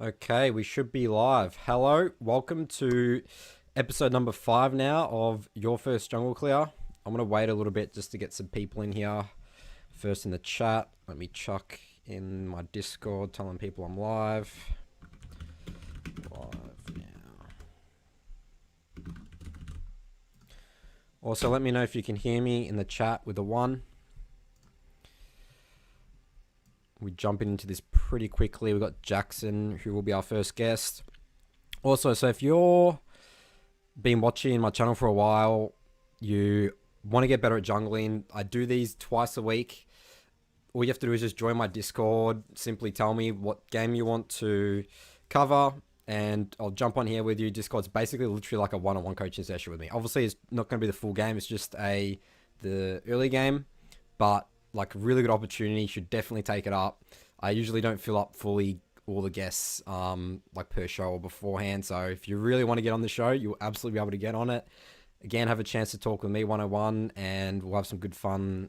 Okay, we should be live. Hello, welcome to episode number 5 now of Your First Jungle Clear. I'm going to wait a little bit just to get some people in here. First in the chat, let me chuck in my Discord telling people I'm live. Live now. Also, let me know if you can hear me in the chat with a 1. We jump into this pretty quickly. We've got Jackson, who will be our first guest. Also, so if you're been watching my channel for a while, you want to get better at jungling, I do these twice a week. All you have to do is just join my Discord. Simply tell me what game you want to cover, and I'll jump on here with you. Discord's basically literally like a one-on-one coaching session with me. Obviously, it's not going to be the full game. It's just the early game, but like really good opportunity. Should definitely take it up. I usually don't fill up fully all the guests like per show or beforehand. So if you really want to get on the show, you'll absolutely be able to get on it. Again, have a chance to talk with me 101, and we'll have some good fun,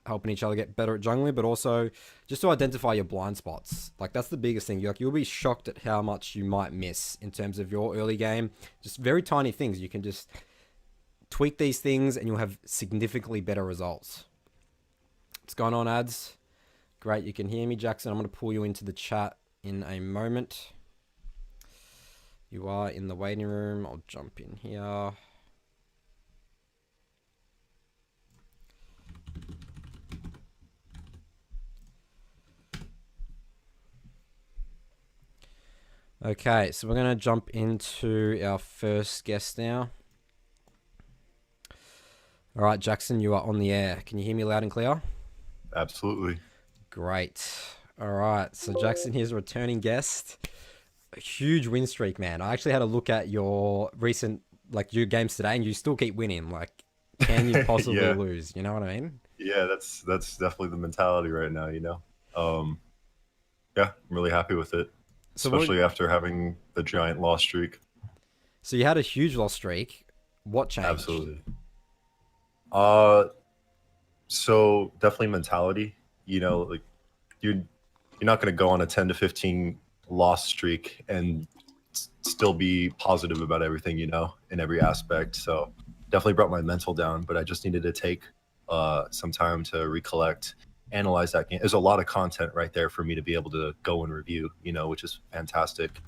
helping each other get better at jungling, but also just to identify your blind spots. Like that's the biggest thing. You'll be shocked at how much you might miss in terms of your early game. Just very tiny things. You can just tweak these things and you'll have significantly better results. What's going on, ads? Great, you can hear me, Jackson. I'm going to pull you into the chat in a moment. You are in the waiting room. I'll jump in here. Okay, so we're going to jump into our first guest now. All right, Jackson, you are on the air. Can you hear me loud and clear? Absolutely. Great. All right. So Jackson here's a returning guest. A huge win streak, man. I actually had a look at your recent, your games today, and you still keep winning. Like, can you possibly Yeah. lose? You know what I mean? Yeah, that's definitely the mentality right now, Yeah, I'm really happy with it, So especially after having the giant loss streak. So you had a huge loss streak. What changed? Absolutely. Uh, so definitely mentality, like you're not going to go on a 10 to 15 loss streak and still be positive about everything, in every aspect. So definitely brought my mental down, but I just needed to take some time to recollect, analyze that game. There's a lot of content right there for me to be able to go and review, which is fantastic.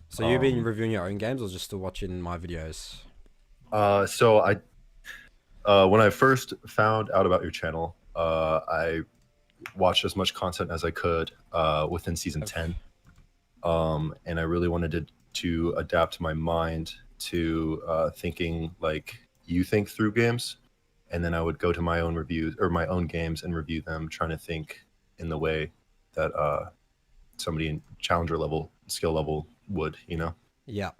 So you've been reviewing your own games or just still watching my videos? So when I first found out about your channel, I watched as much content as I could within season 10. And I really wanted to adapt my mind to thinking like you think through games. And then I would go to my own reviews or my own games and review them, trying to think in the way that somebody in challenger level, skill level would, Yeah.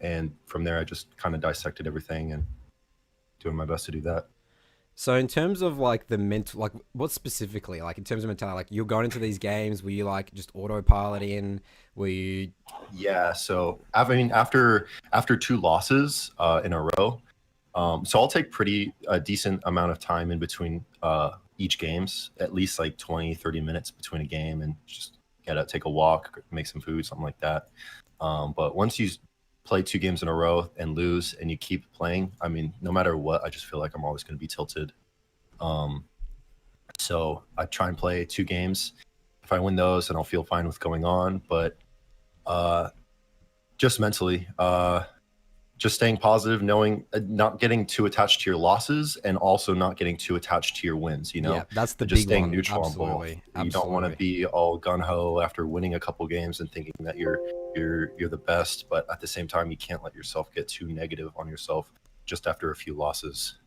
And from there, I just kind of dissected everything and doing my best to do that. So in terms of the mental, what specifically, in terms of mentality, you're going into these games, were you just autopiloting? Were you? Yeah. So after 2 losses in a row, so I'll take a decent amount of time in between each games, at least 20, 30 minutes between a game, and just take a walk, make some food, something like that. But once you play 2 games in a row and lose and you keep playing, no matter what, I just feel like I'm always going to be tilted. So I try and play 2 games. If I win those, then I'll feel fine with going on. But just mentally, just staying positive, knowing not getting too attached to your losses and also not getting too attached to your wins, Yeah, that's the just big staying one. neutral Absolutely. on both. Absolutely. You don't want to be all gung-ho after winning a couple games and thinking that you're the best, but at the same time you can't let yourself get too negative on yourself just after a few losses.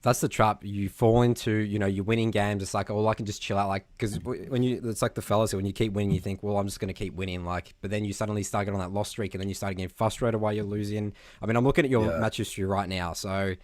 That's the trap you fall into. You're winning games. It's like, oh, I can just chill out. Because it's like the fellas here, when you keep winning, you think, well, I'm just going to keep winning. But then you suddenly start getting on that loss streak, and then you start getting frustrated while you're losing. I'm looking at your match history right now, so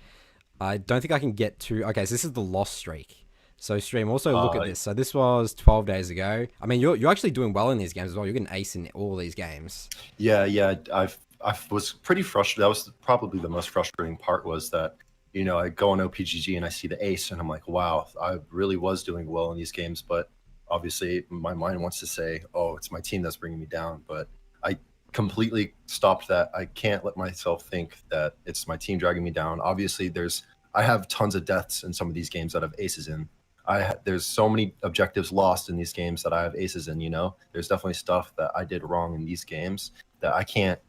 I don't think I can get to. Okay, so this is the loss streak. So stream, also look at this. So this was 12 days ago. You're actually doing well in these games as well. You're getting ace in all these games. Yeah. I was pretty frustrated. That was probably the most frustrating part, was that I go on OPGG and I see the ace and I'm like, wow, I really was doing well in these games. But obviously my mind wants to say, oh, it's my team that's bringing me down, but I completely stopped that. I can't let myself think that it's my team dragging me down. Obviously, I have tons of deaths in some of these games that I have aces in. There's so many objectives lost in these games that I have aces in. There's definitely stuff that I did wrong in these games that I can't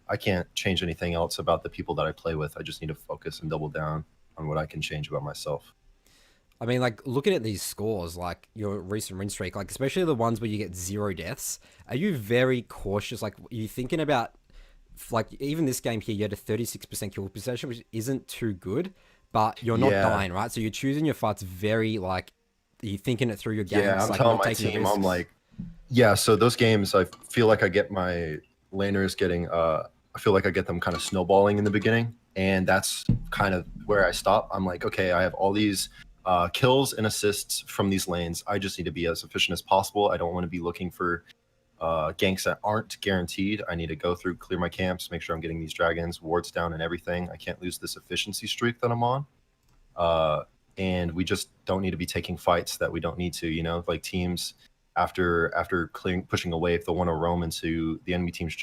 change anything else about the people that I play with. I just need to focus and double down on what I can change about myself. I mean, like, looking at these scores, like your recent win streak, like especially the ones where you get 0 deaths, are you very cautious? Like, are you thinking about, like, even this game here, you had a 36% kill possession, which isn't too good, but you're not dying, right? So you're choosing your fights very, like, you're thinking it through your games. Yeah, I'm like, telling my team, I'm like, yeah, so those games, I feel like I get my laners getting, I feel like I get them kind of snowballing in the beginning, and that's kind of where I stop. I'm like, okay, I have all these kills and assists from these lanes. I just need to be as efficient as possible. I don't want to be looking for ganks that aren't guaranteed. I need to go through, clear my camps, make sure I'm getting these dragons, wards down, and everything. I can't lose this efficiency streak that I'm on. And we just don't need to be taking fights that we don't need to. Like teams after pushing away, if they want to roam into the enemy team's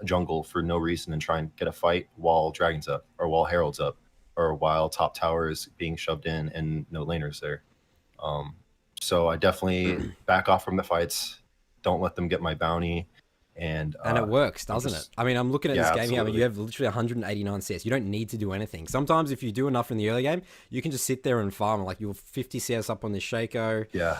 jungle for no reason and try and get a fight while dragon's up or while herald's up, or while top tower is being shoved in and no laners there. So I definitely back off from the fights. Don't let them get my bounty. And it works, doesn't it? I mean, I'm looking at this game here. I mean, you have literally 189 CS. You don't need to do anything. Sometimes if you do enough in the early game, you can just sit there and farm. Like, you're 50 CS up on this Shaco. Yeah.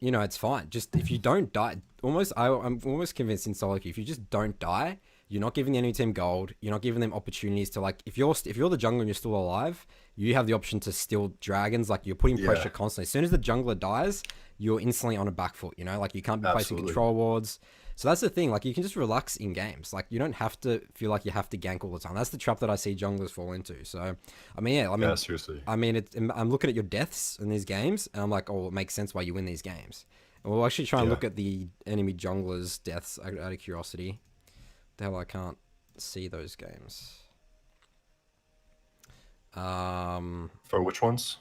It's fine. Just if you don't die, I'm almost convinced in solo queue, if you just don't die, you're not giving the enemy team gold. You're not giving them opportunities to, like, if you're the jungler and you're still alive, you have the option to steal dragons. Like, you're putting pressure constantly. As soon as the jungler dies, you're instantly on a back foot. Like, you can't be placing control wards. So that's the thing. Like, you can just relax in games. Like, you don't have to feel like you have to gank all the time. That's the trap that I see junglers fall into. So, yeah, seriously. I'm looking at your deaths in these games, and I'm like, oh, it makes sense why you win these games. And we'll actually try and look at the enemy junglers' deaths out of curiosity. The hell, I can't see those games. For which ones?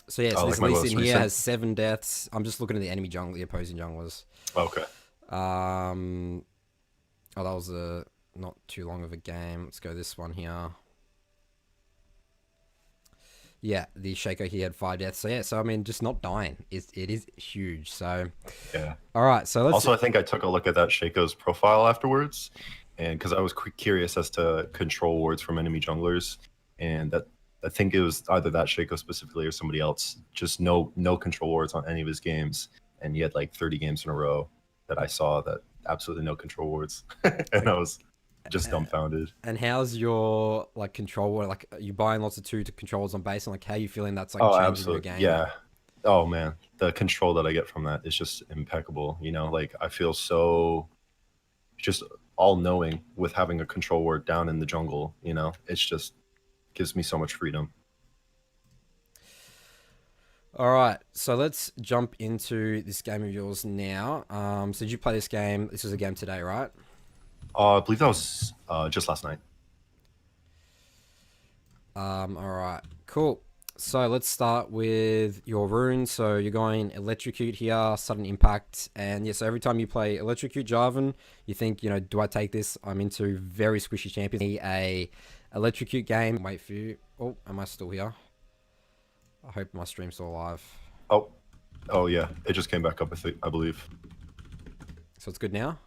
So yeah, so this list in here has 7 deaths. I'm just looking at the enemy the opposing junglers. Okay. Oh, that was not too long of a game. Let's go this one here. Yeah, the Shaco, he had 5 deaths. So yeah, so I mean, just not dying it is huge. So yeah. All right, so let's. Also, I think I took a look at that Shaco's profile afterwards, and because I was curious as to control wards from enemy junglers, and that I think it was either that Shaco specifically or somebody else, just no control wards on any of his games, and he had like 30 games in a row that I saw that absolutely no control wards, and I was just dumbfounded. And how's your like control ward? Like, are you buying lots of 2 controls on base, and like how are you feeling that's like changing your game? Yeah. Oh man, the control that I get from that is just impeccable. Like I feel so just all knowing with having a control ward down in the jungle. It's just gives me so much freedom. All right, so let's jump into this game of yours now. So did you play this game? This was a game today, right? I believe that was just last night. All right, cool. So let's start with your runes. So you're going Electrocute here, Sudden Impact, and yeah, so every time you play Electrocute Jarvan, you think, do I take this? I'm into very squishy champions. A Electrocute game. Wait for you. Oh, am I still here? I hope my stream's still alive. Oh yeah, it just came back up, I believe. So it's good now?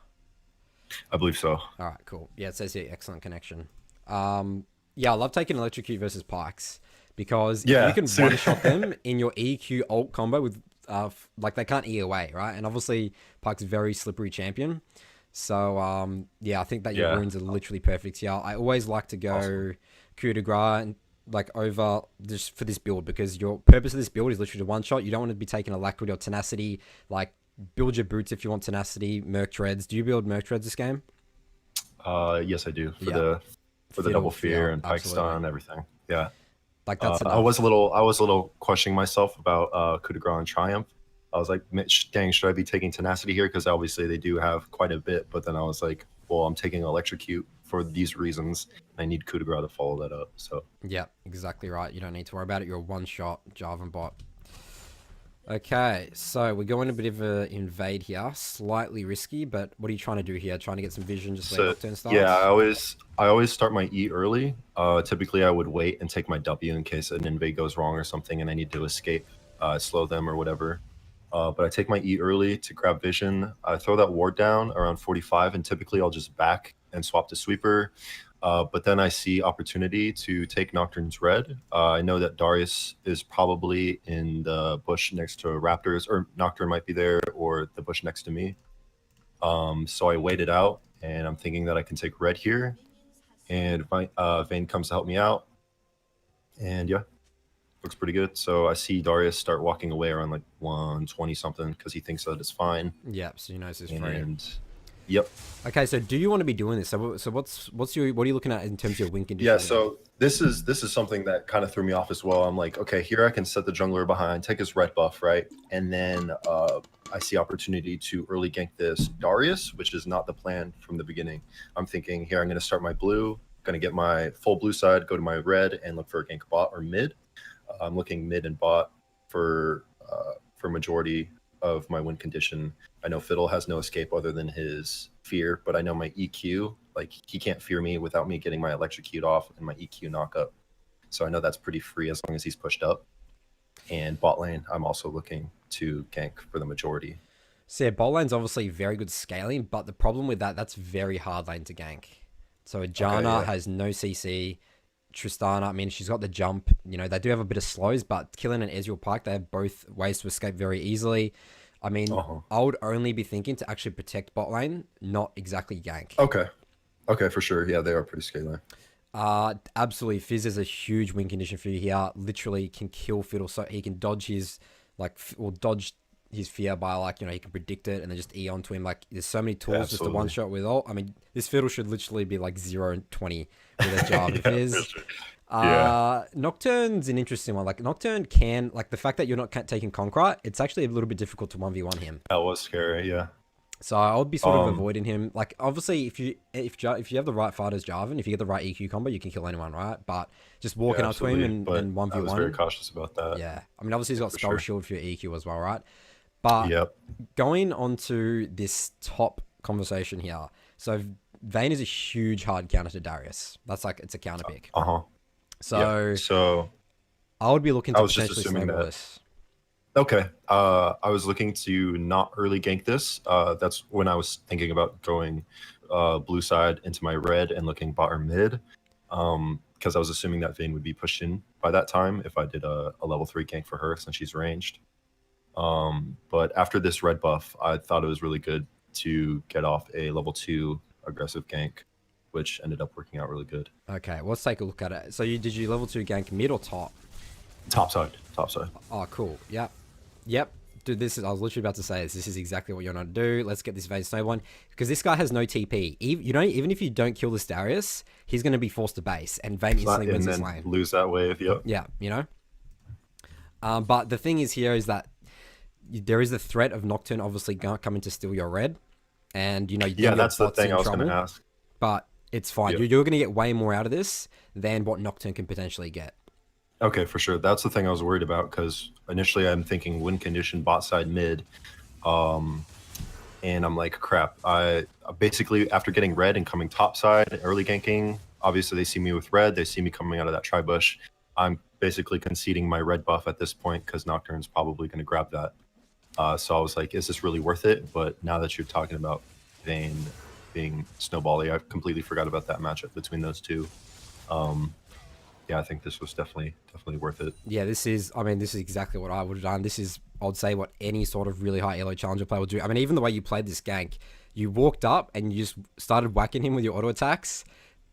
I believe so. All right, cool. Yeah, it says here, excellent connection. Yeah, I love taking Electrocute versus Pikes, because if you can one-shot them in your EQ ult combo with, like, they can't E away, right? And obviously, Pike's a very slippery champion. So, yeah, I think that your runes are literally perfect here. I always like to go coup de grace and like over just for this build, because your purpose of this build is literally to one shot. You don't want to be taking Alacrity or Tenacity. Like, build your boots if you want Tenacity, Merc Treads. Do you build Merc Treads this game? Yes, I do. For the double fear and Pike stun, everything. Yeah. Like that's I was a little questioning myself about coup de grace and Triumph. I was like, dang, should I be taking Tenacity here? Because obviously they do have quite a bit. But then I was like, well, I'm taking Electrocute for these reasons. I need coup de grace to follow that up. So yeah, exactly right. You don't need to worry about it. You're a one-shot Jarvan bot. Okay, so we're going a bit of a invade here. Slightly risky, but what are you trying to do here? Trying to get some vision just where So Nocturne yeah, starts? I always start my E early. Typically I would wait and take my W in case an invade goes wrong or something and I need to escape, slow them or whatever. But I take my E early to grab vision. I throw that ward down around 45, and typically I'll just back and swap to sweeper. But then I see opportunity to take Nocturne's red. I know that Darius is probably in the bush next to Raptors, or Nocturne might be there, or the bush next to me. So I wait it out, and I'm thinking that I can take red here, and Vayne comes to help me out, and yeah, looks pretty good. So I see Darius start walking away around like 120 something because he thinks that it's fine, Yep, so he knows it's free. and yep. Okay, so do you want to be doing this? So what are you looking at in terms of your win condition? Yeah, so this is something that kind of threw me off as well. I'm like, okay, here I can set the jungler behind, take his red buff, right? And then I see opportunity to early gank this Darius, which is not the plan from the beginning. I'm thinking here I'm going to start my blue, going to get my full blue side, go to my red, and look for a gank bot or mid. I'm looking mid and bot for majority of my win condition. I know Fiddle has no escape other than his fear, but I know my EQ, like he can't fear me without me getting my electrocute off and my EQ knock up. So I know that's pretty free as long as he's pushed up. And bot lane, I'm also looking to gank for the majority. So yeah, bot lane's obviously very good scaling, but the problem with that's very hard lane to gank. So Janna has no CC. Tristana, I mean, she's got the jump. You know, they do have a bit of slows, but Killen and Ezreal Pike, they have both ways to escape very easily. I mean, I would only be thinking to actually protect bot lane, not exactly gank. Okay, for sure. Yeah, they are pretty scaling. Absolutely. Fizz is a huge win condition for you here. Literally can kill Fiddle, so he can dodge his, dodge his fear by, like, you know, he can predict it and then just E onto him. Like, there's so many tools just to one shot with ult. I mean, this Fiddle should literally be like 0 and 20 with a Jarvan Fizz. Nocturne's an interesting one. Like, Nocturne can, like, the fact that you're not taking Conqueror, it's actually a little bit difficult to 1v1 him. That was scary, yeah. So I would be sort of avoiding him. Like, obviously, if you have the right fight as Jarvan, if you get the right EQ combo, you can kill anyone, right? But just walking up to him and 1v1. I was very cautious about that. Yeah. I mean, obviously, he's got spell shield for your EQ as well, right? But going on to this top conversation here. So Vayne is a huge hard counter to Darius. That's like, it's a counter pick. So I would be looking to potentially snowball this. Okay. I was looking to not early gank this. That's when I was thinking about going blue side into my red and looking bot or mid. Because I was assuming that Vayne would be pushed in by that time if I did a level 3 gank for her since she's ranged. But after this red buff, I thought it was really good to get off a level 2 aggressive gank, which ended up working out really good. Okay, let's take a look at it. So did you level 2 gank mid or top? Top side. Oh, cool. Yep. Dude, I was literally about to say this. This is exactly what you're going to do. Let's get this Vayne snowballing. Because this guy has no TP. Even if you don't kill this Darius, he's going to be forced to base. And Vayne instantly wins this lane. Lose that wave, yep. Yeah, you know? But the thing is here is that there is the threat of Nocturne obviously coming to steal your red. And, you know... Yeah, that's the thing I was going to ask. But it's fine. Yep. You're going to get way more out of this than what Nocturne can potentially get. Okay, for sure. That's the thing I was worried about because initially I'm thinking win condition bot side mid. And I'm like, crap. I basically, after getting red and coming top side, early ganking, obviously they see me with red. They see me coming out of that tri-bush. I'm basically conceding my red buff at this point because Nocturne's probably going to grab that. So I was like, is this really worth it? But now that you're talking about Vayne being snowbally, I completely forgot about that matchup between those two. Yeah, I think this was definitely worth it. Yeah, this is exactly what I would have done. This is, I would say, what any sort of really high elo challenger player would do. I mean, even the way you played this gank, you walked up and you just started whacking him with your auto attacks.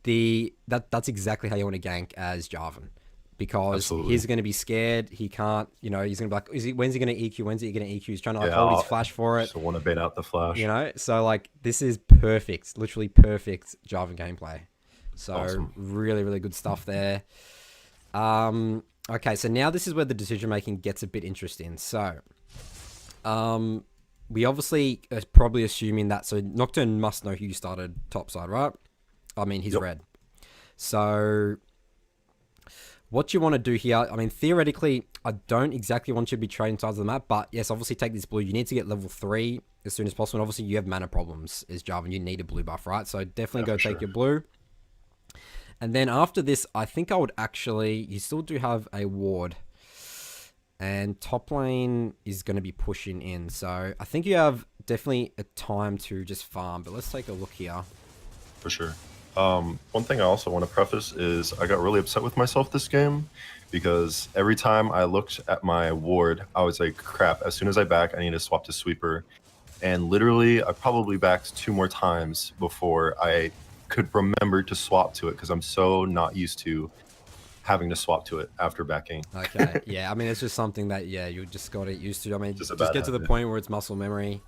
That's exactly how you want to gank as Jarvan. Because he's going to be scared. He can't, you know, he's going to be like, when's he going to EQ? When's he going to EQ? He's trying to hold his flash for it. So want to bait out the flash. You know, so like, this is perfect, literally perfect Jarvan gameplay. So really, really good stuff there. Okay, so now this is where the decision making gets a bit interesting. So, we obviously are probably assuming that, so Nocturne must know who you started topside, right? I mean, he's red. So, what you want to do here, I mean, theoretically, I don't exactly want you to be trading sides of the map, but yes, obviously take this blue. You need to get level 3 as soon as possible. And obviously, you have mana problems as Jarvan. You need a blue buff, right? So definitely go take your blue. And then after this, I think I would actually... You still do have a ward. And top lane is going to be pushing in. So I think you have definitely a time to just farm. But let's take a look here. For sure. One thing I also want to preface is I got really upset with myself this game because every time I looked at my ward, I was like, crap, as soon as I back, I need to swap to sweeper. And literally, I probably backed 2 more times before I could remember to swap to it because I'm so not used to having to swap to it after backing. Okay, yeah, I mean, it's just something that, yeah, you just got to get used to. I mean, just get to the point where it's muscle memory.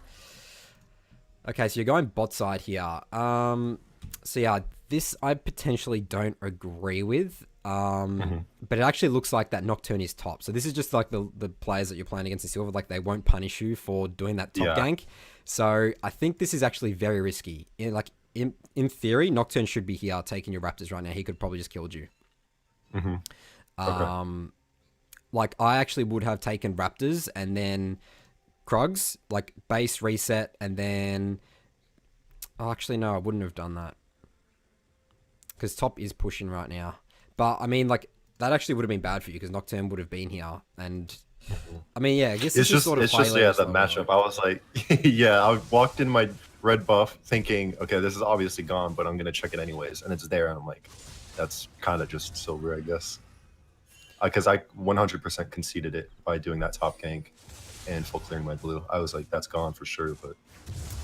Okay, so you're going bot side here. So yeah, this I potentially don't agree with. But it actually looks like that Nocturne is top. So this is just like the players that you're playing against in silver, like they won't punish you for doing that top gank. So I think this is actually very risky. In theory, Nocturne should be here taking your Raptors right now. He could probably just killed you. Like I actually would have taken Raptors and then Krugs, like base reset, and then oh, actually no, I wouldn't have done that because top is pushing right now. But I mean, like that actually would have been bad for you because Nocturne would have been here, and I mean, yeah, I guess it's just sort of the matchup. I was like, yeah, I walked in my red buff thinking, okay, this is obviously gone, but I'm gonna check it anyways, and it's there, and I'm like, that's kind of just silver, I guess, because I 100% conceded it by doing that top gank and full clearing my blue. I was like, that's gone for sure, but.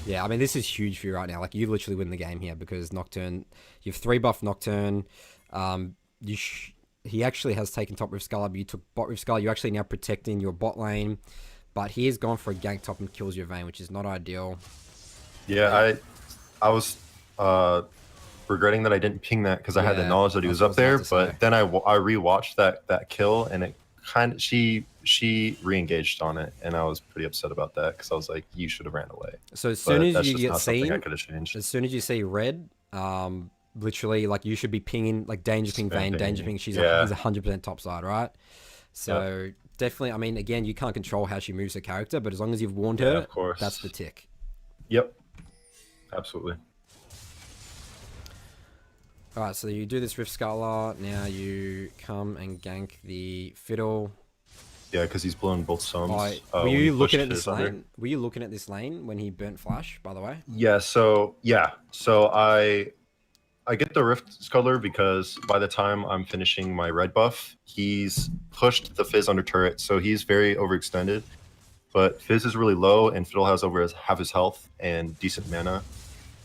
Yeah, I mean, this is huge for you right now. Like, you literally win the game here because Nocturne, you have 3 buff Nocturne. He actually has taken top Rift Sculler, but you took bot Rift Sculler. You're actually now protecting your bot lane, but he has gone for a gank top and kills your Vayne, which is not ideal. Yeah, I was regretting that I didn't ping that because I had the knowledge that he was up there, but then I rewatched that kill and it kind of she re-engaged on it, and I was pretty upset about that because I was like, you should have ran away. So as soon as you get seen, as soon as you see red, literally, like you should be pinging, like danger ping Vayne, danger ping. He's 100% top side, right? So definitely, I mean, again, you can't control how she moves her character, but as long as you've warned her, of course, that's the tick. Yep, absolutely. All right, so you do this Rift Sculler. Now you come and gank the Fiddle. Yeah, because he's blown both sums. Were you looking at this lane? Were you looking at this lane when he burnt Flash, by the way? Yeah, so I get the Rift Sculler because by the time I'm finishing my red buff, he's pushed the Fizz under turret, so he's very overextended. But Fizz is really low, and Fiddle has over half his health and decent mana.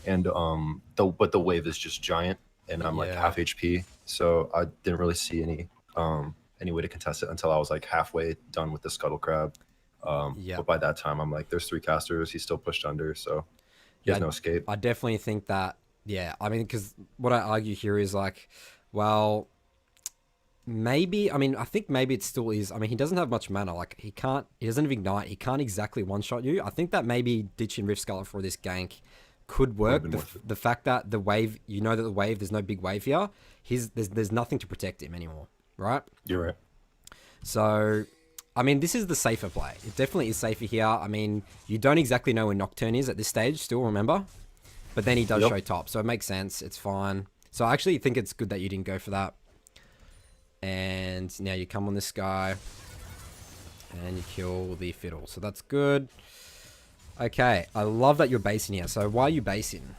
And but the wave is just giant, and I'm like half HP, so I didn't really see any way to contest it until I was like halfway done with the Scuttle Crab. But by that time, I'm like, there's 3 casters. He's still pushed under, so he has no escape. I definitely think that, I mean, because what I argue here is like, well, maybe, I mean, I think maybe it still is. I mean, he doesn't have much mana. Like, he doesn't have Ignite. He can't exactly one-shot you. I think that maybe ditching Rift Sculler for this gank could work. The fact that the wave, you know that the wave, there's no big wave here. There's nothing to protect him anymore. Right? You're right. So, I mean, this is the safer play. It definitely is safer here. I mean, you don't exactly know where Nocturne is at this stage, still, remember? But then he does show top, so it makes sense. It's fine. So I actually think it's good that you didn't go for that. And now you come on this guy, and you kill the Fiddle. So that's good. Okay, I love that you're basing here. So why are you basing?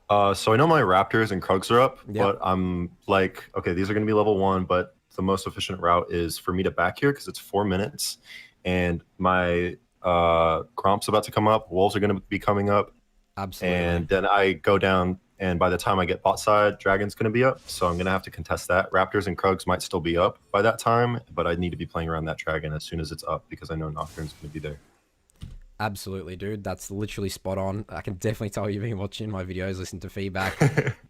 So I know my Raptors and Krugs are up, but I'm like, okay, these are going to be level 1, but the most efficient route is for me to back here because it's 4 minutes, and my Gromp's about to come up, Wolves are going to be coming up. Absolutely. And then I go down, and by the time I get bot side, Dragon's going to be up, so I'm going to have to contest that. Raptors and Krugs might still be up by that time, but I need to be playing around that Dragon as soon as it's up because I know Nocturne's going to be there. Absolutely, dude. That's literally spot on. I can definitely tell you've been watching my videos, listening to feedback.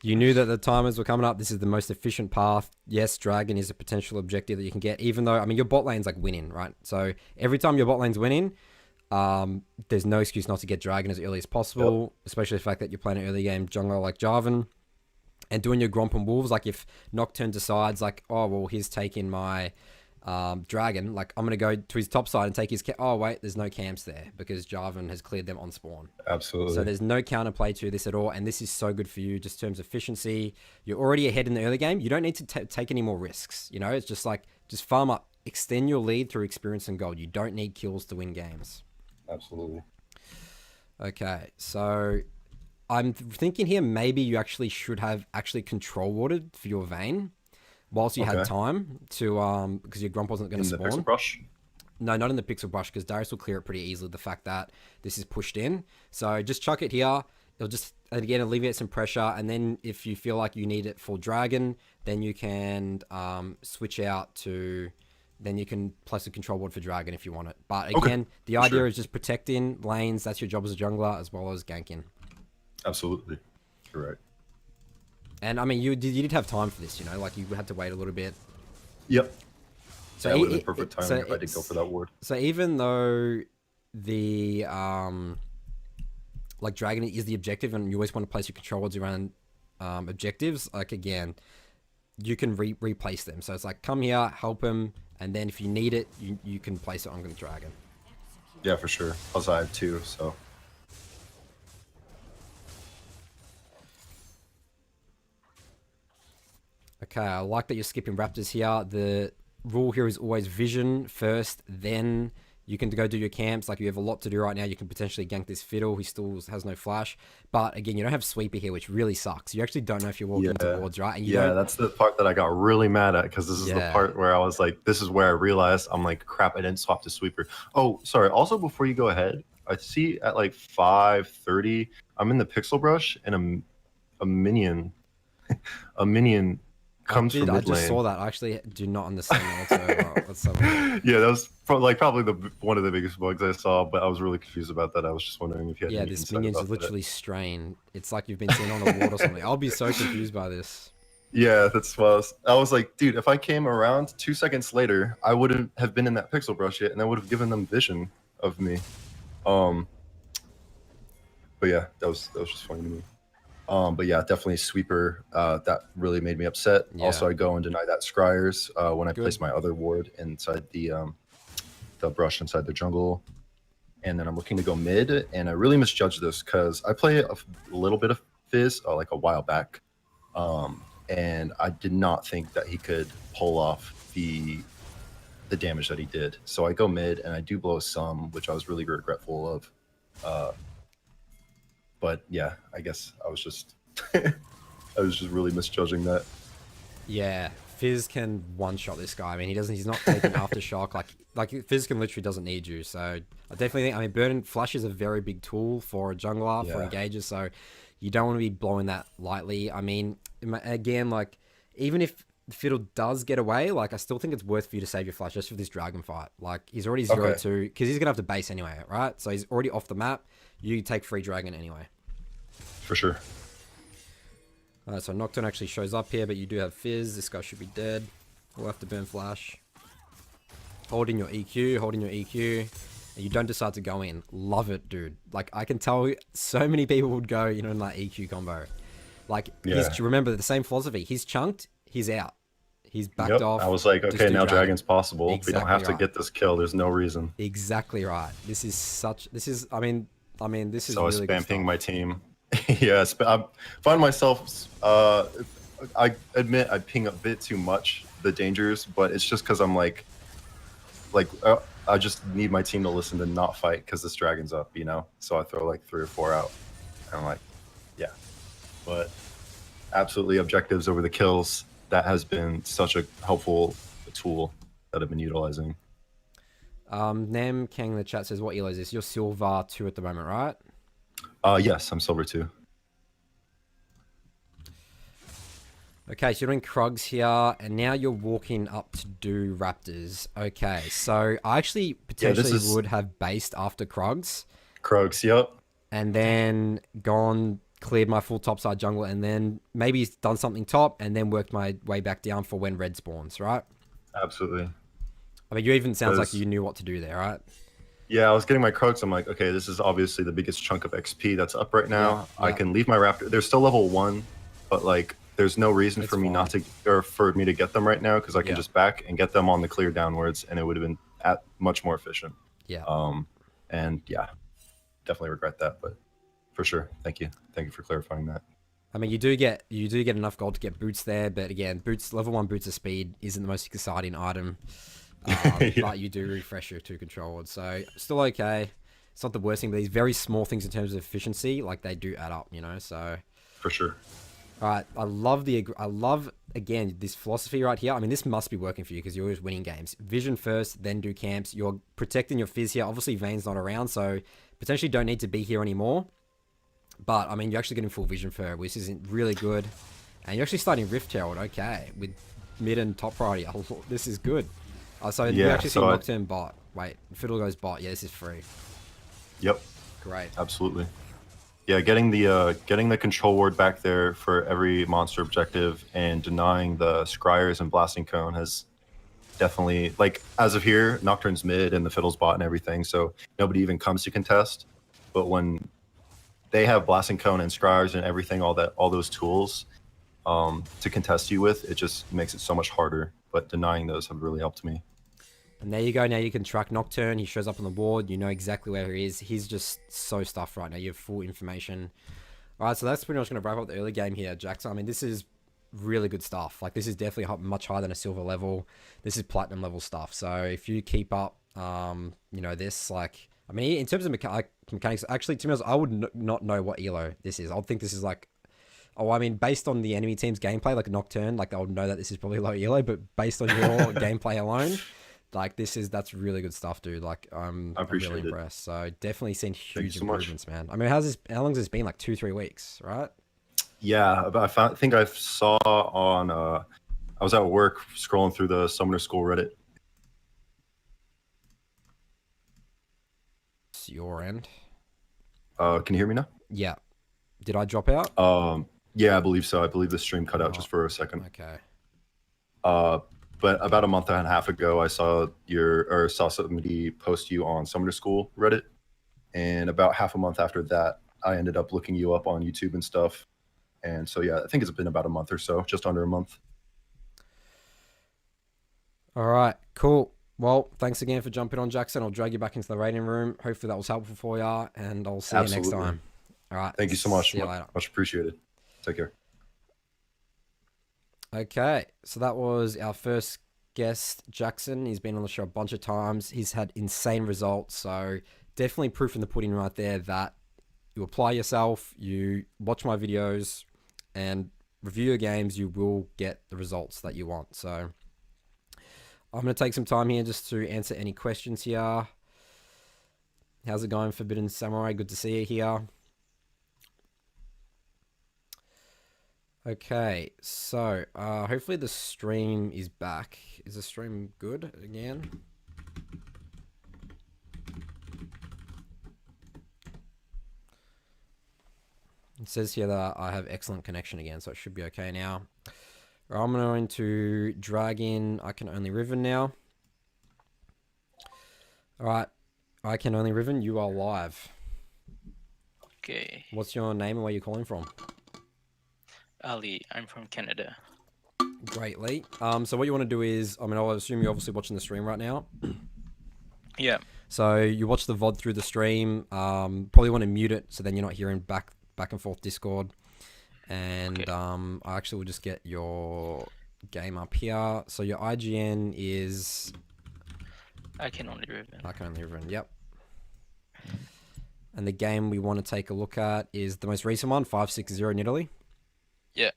You knew that the timers were coming up. This is the most efficient path. Yes, Dragon is a potential objective that you can get, even though, I mean, your bot lane's like winning, right? So every time your bot lane's winning, there's no excuse not to get Dragon as early as possible, especially the fact that you're playing an early game jungler like Jarvan. and doing your Gromp and Wolves. Like if Nocturne decides like, oh well, he's taking my dragon, like I'm gonna go to his top side and take his oh wait, there's no camps there because Jarvan has cleared them on spawn. Absolutely. So there's no counterplay to this at all, and this is so good for you just in terms of efficiency. You're already ahead in the early game. You don't need to take any more risks. You know, it's just like just farm up, extend your lead through experience and gold. You don't need kills to win games. Absolutely. Okay, so I'm thinking here maybe you actually should have actually control watered for your vein whilst you had time to because your Grump wasn't going to spawn. In the pixel brush? No, not in the pixel brush because Darius will clear it pretty easily. The fact that this is pushed in, so just chuck it here. It'll just again alleviate some pressure, and then if you feel like you need it for dragon, then you can switch out to. Then you can place a control ward for dragon if you want it. But again, the idea is just protecting lanes. That's your job as a jungler as well as ganking. Absolutely, correct. And I mean, you did have time for this, you know, like you had to wait a little bit. Yep. So that would have been perfect timing if I did go for that ward. So even though the like dragon is the objective, and you always want to place your control wards around objectives, like again, you can replace them. So it's like come here, help him, and then if you need it, you can place it on the dragon. Yeah, for sure. Plus I have two, so. Okay, I like that you're skipping Raptors here. The rule here is always vision first, then you can go do your camps. Like you have a lot to do right now. You can potentially gank this Fiddle. He still has no flash. But again, you don't have Sweeper here, which really sucks. You actually don't know if you're walking towards, right? And you that's the part that I got really mad at because this is the part where I was like, this is where I realized I'm like, crap, I didn't swap to Sweeper. Oh, sorry. Also, before you go ahead, I see at like 5:30, I'm in the Pixel Brush and a minion, a minion comes from mid lane. I just saw that. I actually do not understand what's up. Yeah, that was probably one of the biggest bugs I saw, but I was really confused about that. I was just wondering if you had any this insight minion's about literally strained. It's like you've been seen on a ward or something. I'll be so confused by this. Yeah, that's what I was like, dude, if I came around 2 seconds later, I wouldn't have been in that Pixel Brush yet, and I would have given them vision of me. But yeah, that was just funny to me. But yeah, definitely Sweeper. That really made me upset. Yeah. Also, I go and deny that Scryers when I place my other ward inside the brush inside the jungle. And then I'm looking to go mid, and I really misjudged this because I play a little bit of Fizz like a while back. And I did not think that he could pull off the damage that he did. So I go mid, and I do blow some, which I was really regretful of. But yeah, I guess I was just really misjudging that. Yeah, Fizz can one-shot this guy. I mean, he's not taking aftershock. Like Fizz can literally doesn't need you. So I definitely think, I mean, Burden Flash is a very big tool for a jungler, for engages. So you don't want to be blowing that lightly. I mean, again, like even if Fiddle does get away, like I still think it's worth for you to save your flash just for this dragon fight. Like he's already 0-2 because he's gonna have to base anyway, right? So he's already off the map. You take free dragon anyway. For sure. Alright, so Nocturne actually shows up here, but you do have Fizz. This guy should be dead. We'll have to burn flash. Holding your EQ, and you don't decide to go in. Love it, dude. Like I can tell so many people would go, you know, in that EQ combo. Like remember the same philosophy. He's chunked, he's out. He's backed off. I was like, okay, now dragon's possible. Exactly, we don't have to get this kill. There's no reason. Exactly right. This is I mean, this is so really I spam ping my team. Yeah, I find myself, I admit I ping a bit too much the dangers, but it's just because I'm like I just need my team to listen to not fight because this dragon's up, you know? So I throw like 3 or 4 out. And I'm like, yeah. But absolutely objectives over the kills. That has been such a helpful tool that I've been utilizing. Nem Kang in the chat says, what elo is this? You're Silver 2 at the moment, right? Yes, I'm Silver 2. Okay, so you're doing Krugs here, and now you're walking up to do Raptors. Okay, so I actually potentially would have based after Krugs. Krugs, yep. And then gone, cleared my full topside jungle, and then maybe done something top, and then worked my way back down for when red spawns, right? Absolutely. I mean, you even sounds like you knew what to do there, right? Yeah, I was getting my Krugs. I'm like, okay, this is obviously the biggest chunk of XP that's up right now. Yeah. I can leave my Raptor. They're still level 1, but like there's no reason It's for me fine. not to, or for me to get them right now, because I can Yeah. just back and get them on the clear downwards, and it would have been much more efficient. Yeah. And yeah, definitely regret that, but for sure, thank you for clarifying that. I mean, you do get enough gold to get boots there, but again, level 1 boots of speed isn't the most exciting item. Yeah. But you do refresh your 2 controllers, so still okay. It's not the worst thing, but these very small things in terms of efficiency, like they do add up, you know. So For sure. all right, I love again this philosophy right here. I mean, this must be working for you because you're always winning games. Vision first, then do camps. You're protecting your fizz here. Obviously, Vayne's not around, so potentially don't need to be here anymore. But I mean, you're actually getting full vision for her, which isn't really good. And you're actually starting Rift Herald, okay, with mid and top priority. Oh, this is good. So you Yeah, actually see so Nocturne bot. Wait, Fiddle goes bot. Yeah, this is free. Yep, Great. absolutely. Yeah, getting the control ward back there for every monster objective and denying the scryers and blasting cone has definitely, like, as of here, Nocturne's mid and the Fiddle's bot and everything, so nobody even comes to contest. But when they have blasting cone and scryers and everything, all those tools to contest you with, it just makes it so much harder. But denying those have really helped me. And there you go. Now you can track Nocturne. He shows up on the board. You know exactly where he is. He's just so stuffed right now. You have full information. All right, so that's pretty much going to wrap up the early game here, Jackson. I mean, this is really good stuff. Like, this is definitely much higher than a silver level. This is platinum level stuff. So if you keep up, you know, this, like, I mean, in terms of mechanics, actually, to be honest, I would not know what elo this is. I would think this is like, oh, I mean, based on the enemy team's gameplay, like Nocturne, like I would know that this is probably low elo, but based on your gameplay alone, like that's really good stuff, dude. Like I'm really impressed. So definitely seen huge improvements, man. I mean, how long has this been? Like 2-3 weeks, right? Yeah, but I think I saw on I was at work scrolling through the Summoner School Reddit. It's your end. Can you hear me now? Yeah. Did I drop out? Yeah, I believe so. I believe the stream cut out just for a second. Okay. But about a month and a half ago, I saw somebody post you on Summoner School Reddit, and about half a month after that, I ended up looking you up on YouTube and stuff. And so yeah, I think it's been about a month or so, just under a month. All right, cool. Well, thanks again for jumping on, Jackson. I'll drag you back into the rating room. Hopefully that was helpful for you, and I'll see you next time. All right. Thank you so much. See you later. Much appreciated. Take care. Okay, so that was our first guest, Jackson. He's been on the show a bunch of times. He's had insane results, so definitely proof in the pudding right there that you apply yourself, you watch my videos, and review your games, you will get the results that you want. So I'm going to take some time here just to answer any questions here. How's it going, Forbidden Samurai? Good to see you here. Okay, so hopefully the stream is back. Is the stream good again? It says here that I have excellent connection again, so it should be okay now. I'm going to drag in I Can Only Riven now. Alright, I Can Only Riven, you are live. Okay. What's your name and where you're calling from? Ali, I'm from Canada. Great, Lee. So what you want to do is, I mean, I'll assume you're obviously watching the stream right now. Yeah. So you watch the VOD through the stream. Probably want to mute it so then you're not hearing back and forth Discord. And Okay. I actually will just get your game up here. So your IGN is I Can Only Riven. I Can Only Riven. Yep. And the game we want to take a look at is the most recent one, 560 Nidalee. Yeah.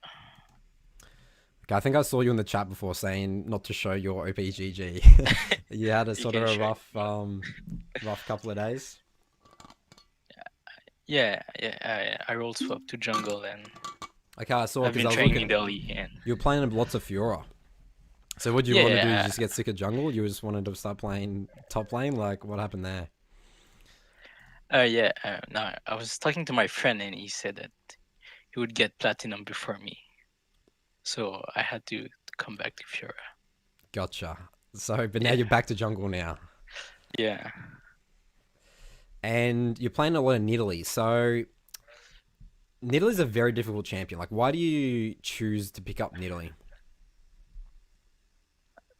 Okay, I think I saw you in the chat before saying not to show your OPGG. You had a sort of a rough couple of days. Yeah. I rolled swap to jungle and Okay, I saw I've because been I was training looking. Nidalee and You were playing lots of Fiora. So what do you want to do? You Yeah. just get sick of jungle? You just wanted to start playing top lane? Like, what happened there? no, I was talking to my friend and he said that he would get platinum before me. So I had to come back to Fiora. Gotcha. So, but now you're back to jungle now. Yeah. And you're playing a lot of Nidalee. So, Nidalee's a very difficult champion. Like, why do you choose to pick up Nidalee?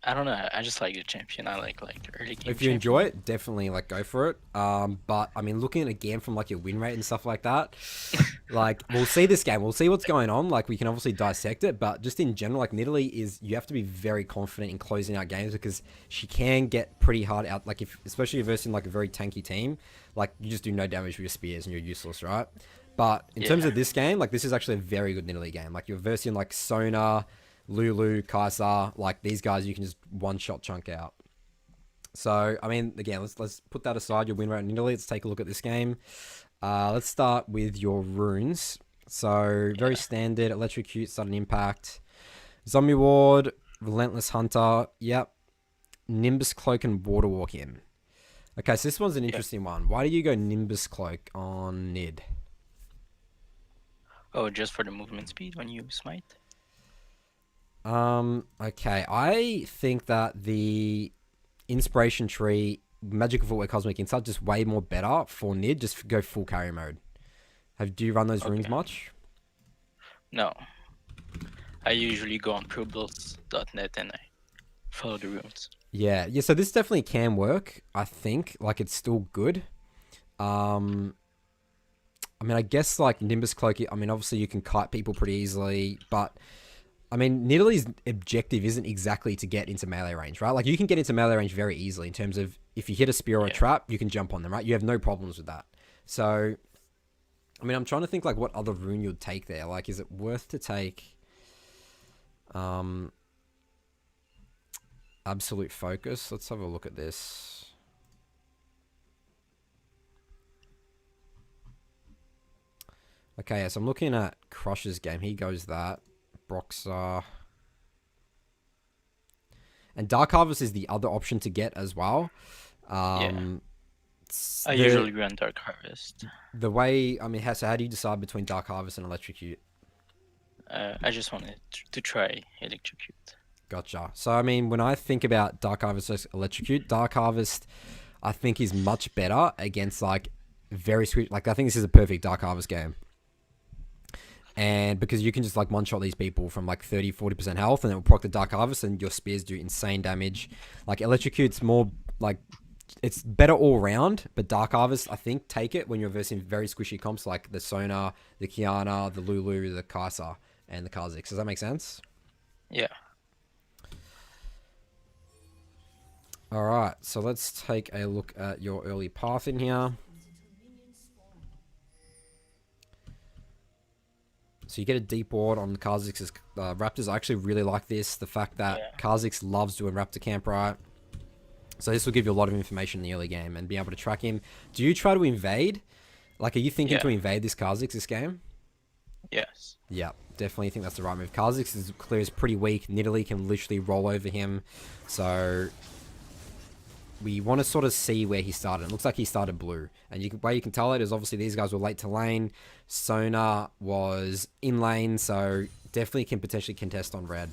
I don't know. I just like the champion. I like early game. If you enjoy champion. it, definitely like go for it. But I mean, looking again from like your win rate and stuff like that, like we'll see this game. We'll see what's going on. Like we can obviously dissect it, but just in general, like Nidalee is you have to be very confident in closing out games because she can get pretty hard out. Like if especially if you're versing like a very tanky team, like you just do no damage with your spears and you're useless, right? But in terms of this game, like this is actually a very good Nidalee game. Like you're versing like Sona, Lulu, Kai'Sa, like these guys you can just one shot chunk out. So I mean, again, let's put that aside. Your win rate in Italy. Let's take a look at this game. Let's start with your runes. So very standard: Electrocute, Sudden Impact, Zombie Ward, Relentless Hunter. Yep, Nimbus Cloak and Water Walk in. Okay, so this one's an interesting one. Why do you go Nimbus Cloak on Nid? Oh, just for the movement speed when you smite. Okay, I think that the Inspiration Tree, Magical Footwear, Cosmic Insight just way more better for Nid. Just go full carry mode. Do you run those runes much? No. I usually go on probuilds.net and I follow the runes. Yeah. So this definitely can work. I think like it's still good. I mean, I guess like Nimbus Cloak. I mean, obviously you can kite people pretty easily, but I mean, Nidalee's objective isn't exactly to get into melee range, right? Like you can get into melee range very easily in terms of if you hit a spear or a trap, you can jump on them, right? You have no problems with that. So, I mean, I'm trying to think like what other rune you'd take there. Like, is it worth to take Absolute Focus? Let's have a look at this. Okay, so I'm looking at Crush's game. He goes that. Broxar. And Dark Harvest is the other option to get as well. I usually run Dark Harvest. The way, I mean, so how do you decide between Dark Harvest and Electrocute? I just wanted to try Electrocute. Gotcha. So, I mean, when I think about Dark Harvest versus Electrocute, Dark Harvest, I think is much better against, like, very sweet. Like, I think this is a perfect Dark Harvest game. And because you can just, like, one-shot these people from, like, 30, 40% health, and it will proc the Dark Harvest, and your spears do insane damage. Like, Electrocute's more, like, it's better all round, but Dark Harvest, I think, take it when you're versing very squishy comps like the Sona, the Kiana, the Lulu, the Kai'Sa, and the Kha'Zix. Does that make sense? Yeah. Alright, so let's take a look at your early path in here. So you get a deep ward on the Kha'Zix's Raptors. I actually really like this. The fact that Kha'Zix loves doing Raptor camp, right? So this will give you a lot of information in the early game and be able to track him. Do you try to invade? Like, are you thinking to invade this Kha'Zix this game? Yes. Yeah, definitely think that's the right move. Kha'Zix is clear is pretty weak. Nidalee can literally roll over him. So we want to sort of see where he started. It looks like he started blue. And way you can tell it is obviously these guys were late to lane. Sona was in lane, so definitely can potentially contest on red.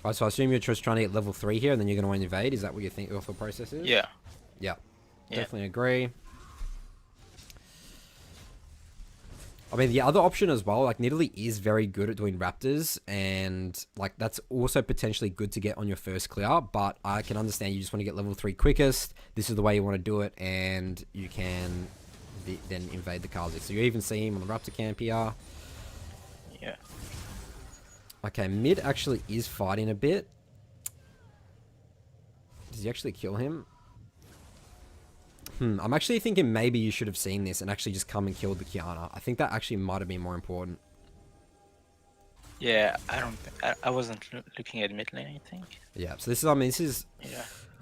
Alright, so I assume you're just trying to get level 3 here and then you're going to invade. Is that what you think your thought process is? Yeah. Yeah. Definitely agree. I mean, the other option as well, like, Nidalee is very good at doing Raptors, and, like, that's also potentially good to get on your first clear, but I can understand you just want to get level 3 quickest. This is the way you want to do it, and you can then invade the Kha'Zix. So you even see him on the Raptor camp here. Yeah. Okay, mid actually is fighting a bit. Does he actually kill him? I'm actually thinking maybe you should have seen this and actually just come and killed the Kiana. I think that actually might have been more important. Yeah, I wasn't looking at mid lane, I think. Yeah, so this is, I mean, this is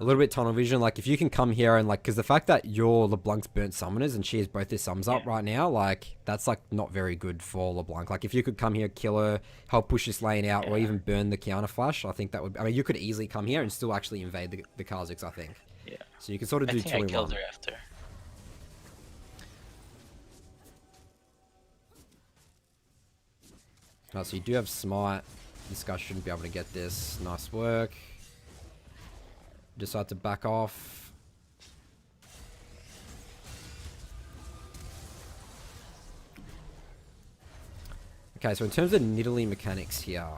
a little bit tunnel vision. Like, if you can come here and, like, because the fact that your LeBlanc's burnt summoners and she has both their sums up right now, like, that's, like, not very good for LeBlanc. Like, if you could come here, kill her, help push this lane out, or even burn the Kiana flash, I think that would, I mean, you could easily come here and still actually invade the Kha'Zix, I think. Yeah. So you can sort of do 2 in 1. I killed her after. Oh, so you do have Smite. This guy shouldn't be able to get this. Nice work. decide to back off. Okay, so in terms of Nidalee mechanics here,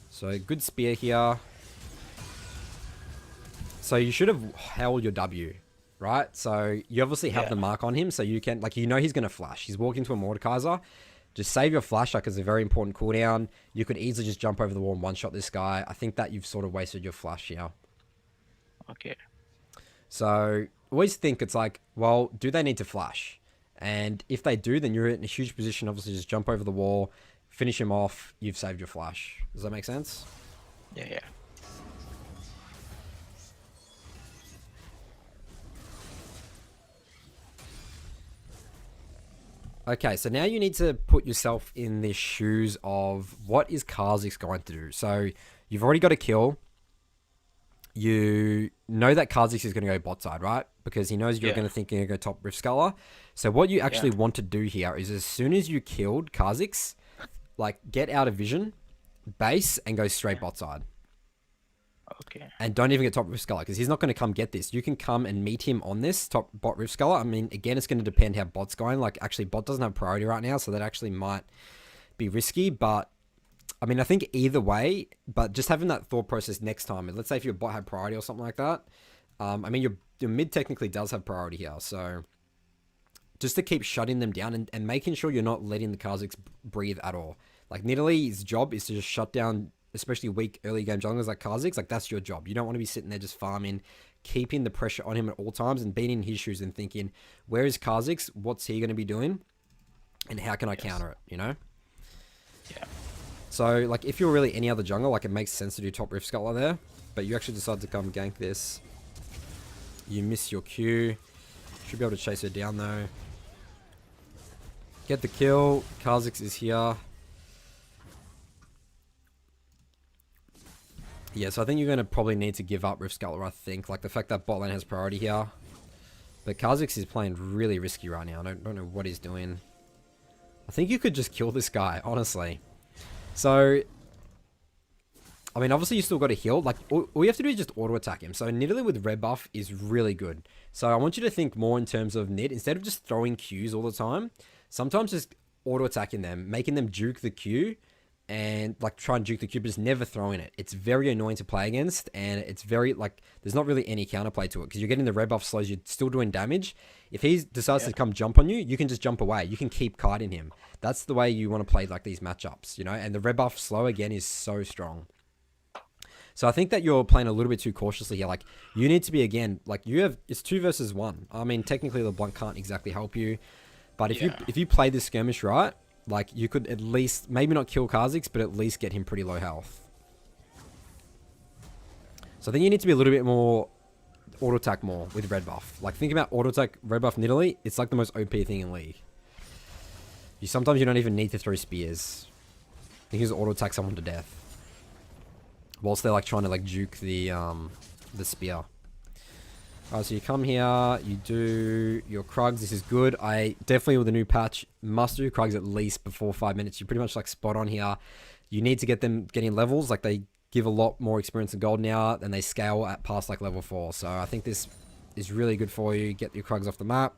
so good spear here. So you should have held your W, right? So you obviously have the mark on him, so you can, like, you know he's going to flash. He's walking into a Mordekaiser. Just save your flash, like, it's a very important cooldown. You could easily just jump over the wall and one-shot this guy. I think that you've sort of wasted your flash here. Okay. So always think it's like, well, do they need to flash? And if they do, then you're in a huge position, obviously, just jump over the wall, finish him off, you've saved your flash. Does that make sense? Yeah, yeah. Okay, so now you need to put yourself in the shoes of what is Kha'Zix going to do. So you've already got a kill. You know that Kha'Zix is going to go bot side, right? Because he knows you're going to think you're going to go top Rift Sculler. So what you actually want to do here is as soon as you killed Kha'Zix, like, get out of vision, base, and go straight bot side. Okay. And don't even get top Rift Sculler, because he's not going to come get this. You can come and meet him on this top bot Rift Sculler. I mean, again, it's going to depend how bot's going. Like, actually, bot doesn't have priority right now, so that actually might be risky. But, I mean, I think either way, but just having that thought process next time. Let's say if your bot had priority or something like that. I mean, your mid technically does have priority here, so just to keep shutting them down and making sure you're not letting the Kha'Zix breathe at all. Like, Nidalee's job is to just shut down, especially weak early game junglers like Kha'Zix. Like, that's your job. You don't want to be sitting there just farming, keeping the pressure on him at all times and being in his shoes and thinking, where is Kha'Zix? What's he going to be doing? And how can I counter it, you know? Yeah. So, like, if you're really any other jungler, like, it makes sense to do top Rift Sculler there, but you actually decide to come gank this. You miss your Q. Should be able to chase her down, though. Get the kill. Kha'Zix is here. Yeah, so I think you're going to probably need to give up Rift Sculler, I think. Like, the fact that bot lane has priority here. But Kha'Zix is playing really risky right now. I don't know what he's doing. I think you could just kill this guy, honestly. So, I mean, obviously you still got to heal. Like, all you have to do is just auto-attack him. So, Nidalee with red buff is really good. So, I want you to think more in terms of Nid. Instead of just throwing Qs all the time, sometimes just auto-attacking them, making them juke the Q, and, like, try and juke the Q, but just never throwing it. It's very annoying to play against, and it's very, like, there's not really any counterplay to it, because you're getting the red buff slows, you're still doing damage. If he decides to come jump on you, you can just jump away. You can keep kiting him. That's the way you want to play, like, these matchups, you know? And the red buff slow, again, is so strong. So I think that you're playing a little bit too cautiously here. Like, you need to be, again, like, it's 2 versus 1. I mean, technically, LeBlanc can't exactly help you. But if you play this skirmish right, like, you could at least, maybe not kill Kha'Zix, but at least get him pretty low health. So I think you need to be a little bit more auto-attack more with red buff. Like, think about auto-attack red buff Nidalee. It's like the most OP thing in League. Sometimes you don't even need to throw spears. You can just auto-attack someone to death. Whilst they're, like, trying to, like, juke the spear. Alright, so you come here, you do your Krugs. This is good. I definitely, with the new patch, must do Krugs at least before 5 minutes. You're pretty much, like, spot on here. You need to get them getting levels. Like, they give a lot more experience in gold now, and they scale at past, like, level 4. So I think this is really good for you. Get your Krugs off the map.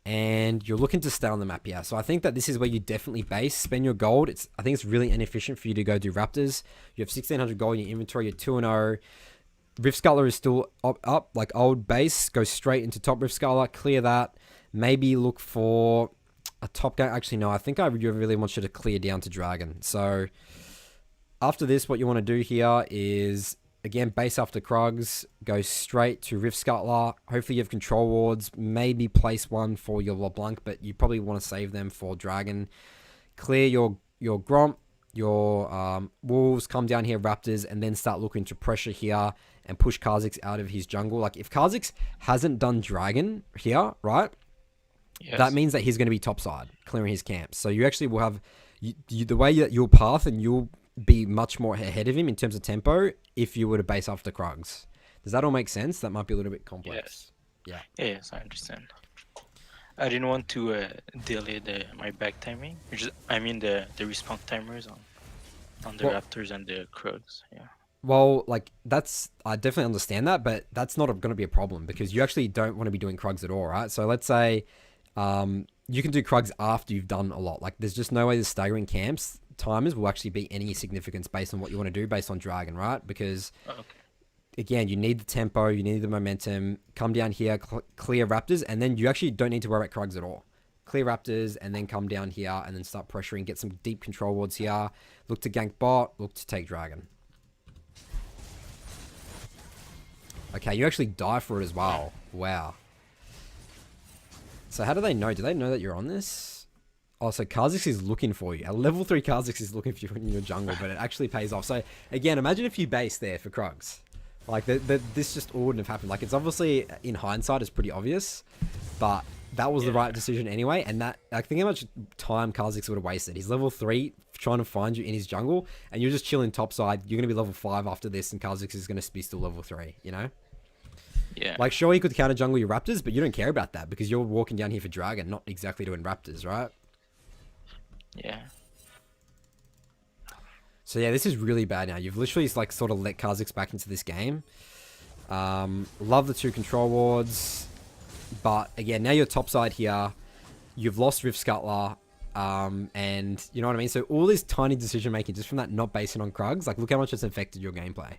And you're looking to stay on the map here. So I think that this is where you definitely base, spend your gold. I think it's really inefficient for you to go do Raptors. You have 1,600 gold in your inventory. You're 2-0. Rift Sculler is still up, like old base. Go straight into top Rift Sculler. Clear that. Maybe look for a top game. Actually, no. I think I really want you to clear down to Dragon. So after this, what you want to do here is, again, base after Krugs, go straight to Rift Scuttler. Hopefully you have control wards. Maybe place one for your LeBlanc, but you probably want to save them for Dragon. Clear your Gromp, your Wolves, come down here, Raptors, and then start looking to pressure here and push Kha'Zix out of his jungle. Like, if Kha'Zix hasn't done Dragon here, right? Yes. That means that he's going to be topside, clearing his camps. So you actually will have, the way that you'll path and you'll be much more ahead of him in terms of tempo if you were to base after Krugs. Does that all make sense? That might be a little bit complex. Yes. Yeah. Yes, I understand. I didn't want to delay my back timing. I mean the respawn timers on the Raptors and the Krugs. Yeah. Well, like that's I definitely understand that, but that's not going to be a problem because you actually don't want to be doing Krugs at all, right? So let's say you can do Krugs after you've done a lot. Like there's just no way the staggering camps timers will actually be any significance based on what you want to do based on Dragon, right? Because Okay. again, you need the tempo, you need the momentum. Come down here, clear Raptors, and then you actually don't need to worry about Krugs at all. Clear Raptors, and then come down here and then start pressuring, get some deep control wards here. Look to gank bot, look to take Dragon. Okay, you actually die for it as well. Wow. So how do they know? Do they know that you're on this? Oh, so Kha'Zix is looking for you. A level 3 Kha'Zix is looking for you in your jungle, but it actually pays off. So again, imagine if you base there for Krugs. Like, this just wouldn't have happened. Like, it's obviously, in hindsight, it's pretty obvious, but that was the right decision anyway. And that, like, think how much time Kha'Zix would have wasted. He's level 3 trying to find you in his jungle, and you're just chilling topside. You're going to be level 5 after this, and Kha'Zix is going to be still level 3, you know? Yeah. Like, sure, he could counter jungle your Raptors, but you don't care about that because you're walking down here for Dragon, not exactly doing Raptors, right? Yeah. So yeah, this is really bad now. You've literally like sort of let Kha'Zix back into this game. Love the 2 control wards, but again, now you're topside here. You've lost Rift Scuttler, and you know what I mean. So all this tiny decision making just from that not basing on Krugs, like look how much it's affected your gameplay.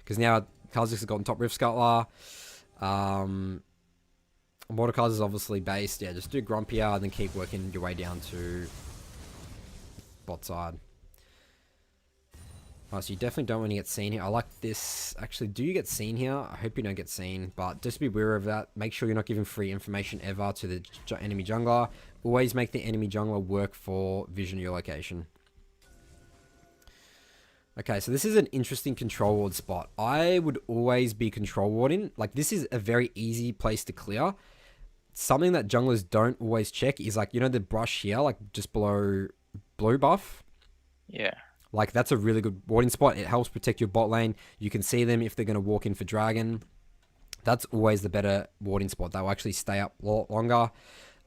Because now Kha'Zix has gotten top Rift Scuttler. Mordekaiser is obviously based. Yeah, just do Grumpier and then keep working your way down to bot side. Oh, so you definitely don't want to get seen here. I like this. Actually, do you get seen here? I hope you don't get seen, but just be aware of that. Make sure you're not giving free information ever to the enemy jungler. Always make the enemy jungler work for vision your location. Okay, so this is an interesting control ward spot. I would always be control warding. Like, this is a very easy place to clear. Something that junglers don't always check is, like, you know the brush here, like, just below blue buff? Yeah. Like, that's a really good warding spot. It helps protect your bot lane. You can see them if they're going to walk in for Dragon. That's always the better warding spot. They'll actually stay up a lot longer.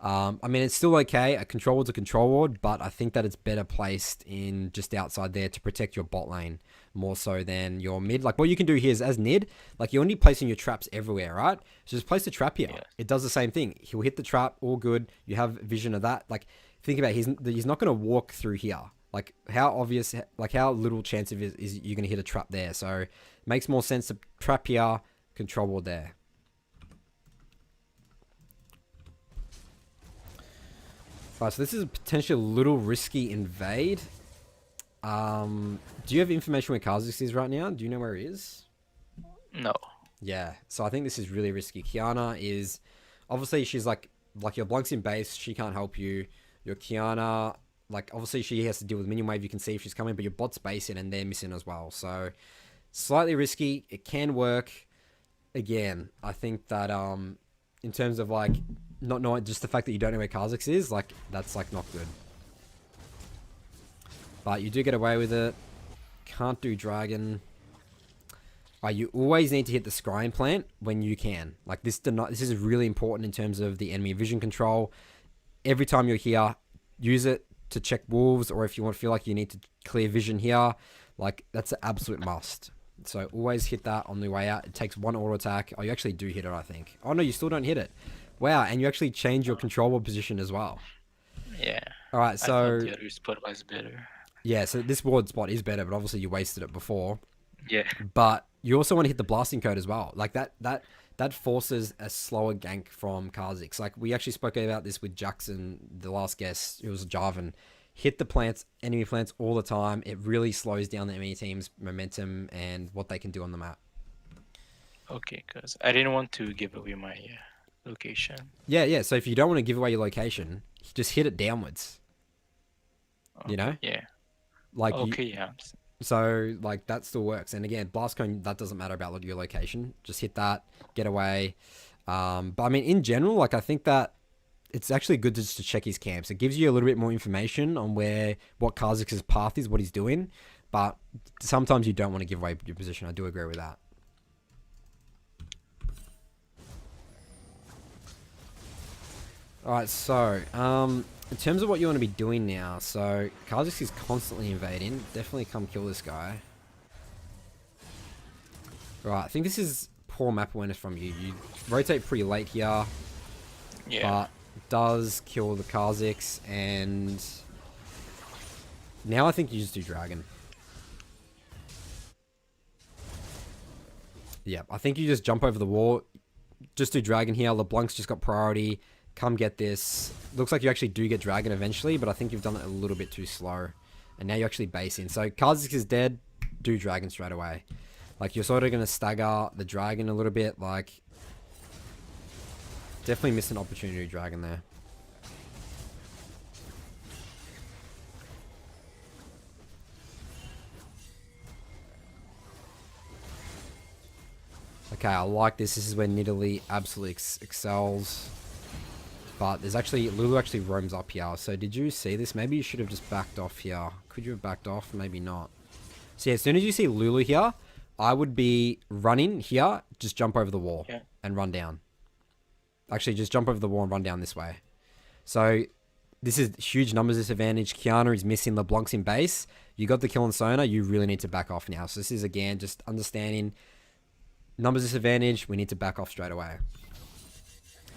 I mean, it's still okay. A control ward's a control ward, but I think that it's better placed in just outside there to protect your bot lane more so than your mid. Like, what you can do here is, as Nid, like, you're only placing your traps everywhere, right? So just place a trap here. Yeah. It does the same thing. He'll hit the trap, all good. You have vision of that. Like, think about it. He's not going to walk through here. Like, how obvious, like, how little chance of it is you're going to hit a trap there. So, it makes more sense to trap here, control ward there. Alright, so this is potentially a little risky invade. Do you have information where Kha'Zix is right now? Do you know where he is? No. Yeah, so I think this is really risky. Kiana is, obviously she's like your Blunk's in base, she can't help you. Your Kiana, like, obviously she has to deal with minion wave, you can see if she's coming, but your bot's basing and they're missing as well. So, slightly risky, it can work. Again, I think that, in terms of, like, not knowing, just the fact that you don't know where Kha'Zix is, like, that's, like, not good. But you do get away with it. Can't do Dragon. You always need to hit the scrying plant when you can. Like, this is really important in terms of the enemy vision control. Every time you're here, use it to check wolves, or if you feel like you need to clear vision here, like, that's an absolute must. So always hit that on the way out. It takes 1 auto attack. Oh, you actually do hit it, I think. Oh no, you still don't hit it. Wow, and you actually change your control ward position as well. Yeah. Alright, so... I thought the other spot was better. Yeah, so this ward spot is better, but obviously you wasted it before. Yeah. But you also want to hit the blasting code as well. Like, that forces a slower gank from Kha'Zix. Like, we actually spoke about this with Jackson, the last guest, it was Jarvan. Hit the plants, enemy plants all the time. It really slows down the enemy team's momentum and what they can do on the map. Okay, because I didn't want to give away my location. Yeah. So if you don't want to give away your location, just hit it downwards. Okay, you know? Yeah. Like, okay, yeah. So, like, that still works. And again, blast cone, that doesn't matter about your location. Just hit that, get away. But I mean, in general, like, I think that it's actually good just to check his camps. It gives you a little bit more information on what Kha'Zix's path is, what he's doing. But sometimes you don't want to give away your position. I do agree with that. Alright, so, in terms of what you want to be doing now, so Kha'Zix is constantly invading. Definitely come kill this guy. Right, I think this is poor map awareness from you. You rotate pretty late here, Yeah. but does kill the Kha'Zix, and now I think you just do Dragon. Yeah, I think you just jump over the wall, just do Dragon here. LeBlanc's just got priority. Come get this. Looks like you actually do get Dragon eventually, but I think you've done it a little bit too slow. And now you actually base in. So Kha'Zix is dead. Do Dragon straight away. Like, you're sort of going to stagger the Dragon a little bit. Like, definitely missed an opportunity to Dragon there. Okay, I like this. This is where Nidalee absolutely excels. But there's actually... Lulu actually roams up here. So did you see this? Maybe you should have just backed off here. Could you have backed off? Maybe not. So yeah, as soon as you see Lulu here, I would be running here. Just jump over the wall and run down. Actually, just jump over the wall and run down this way. So this is huge numbers disadvantage. Kiana is missing. LeBlanc's in base. You got the kill on Sona. You really need to back off now. So this is, again, just understanding numbers disadvantage. We need to back off straight away.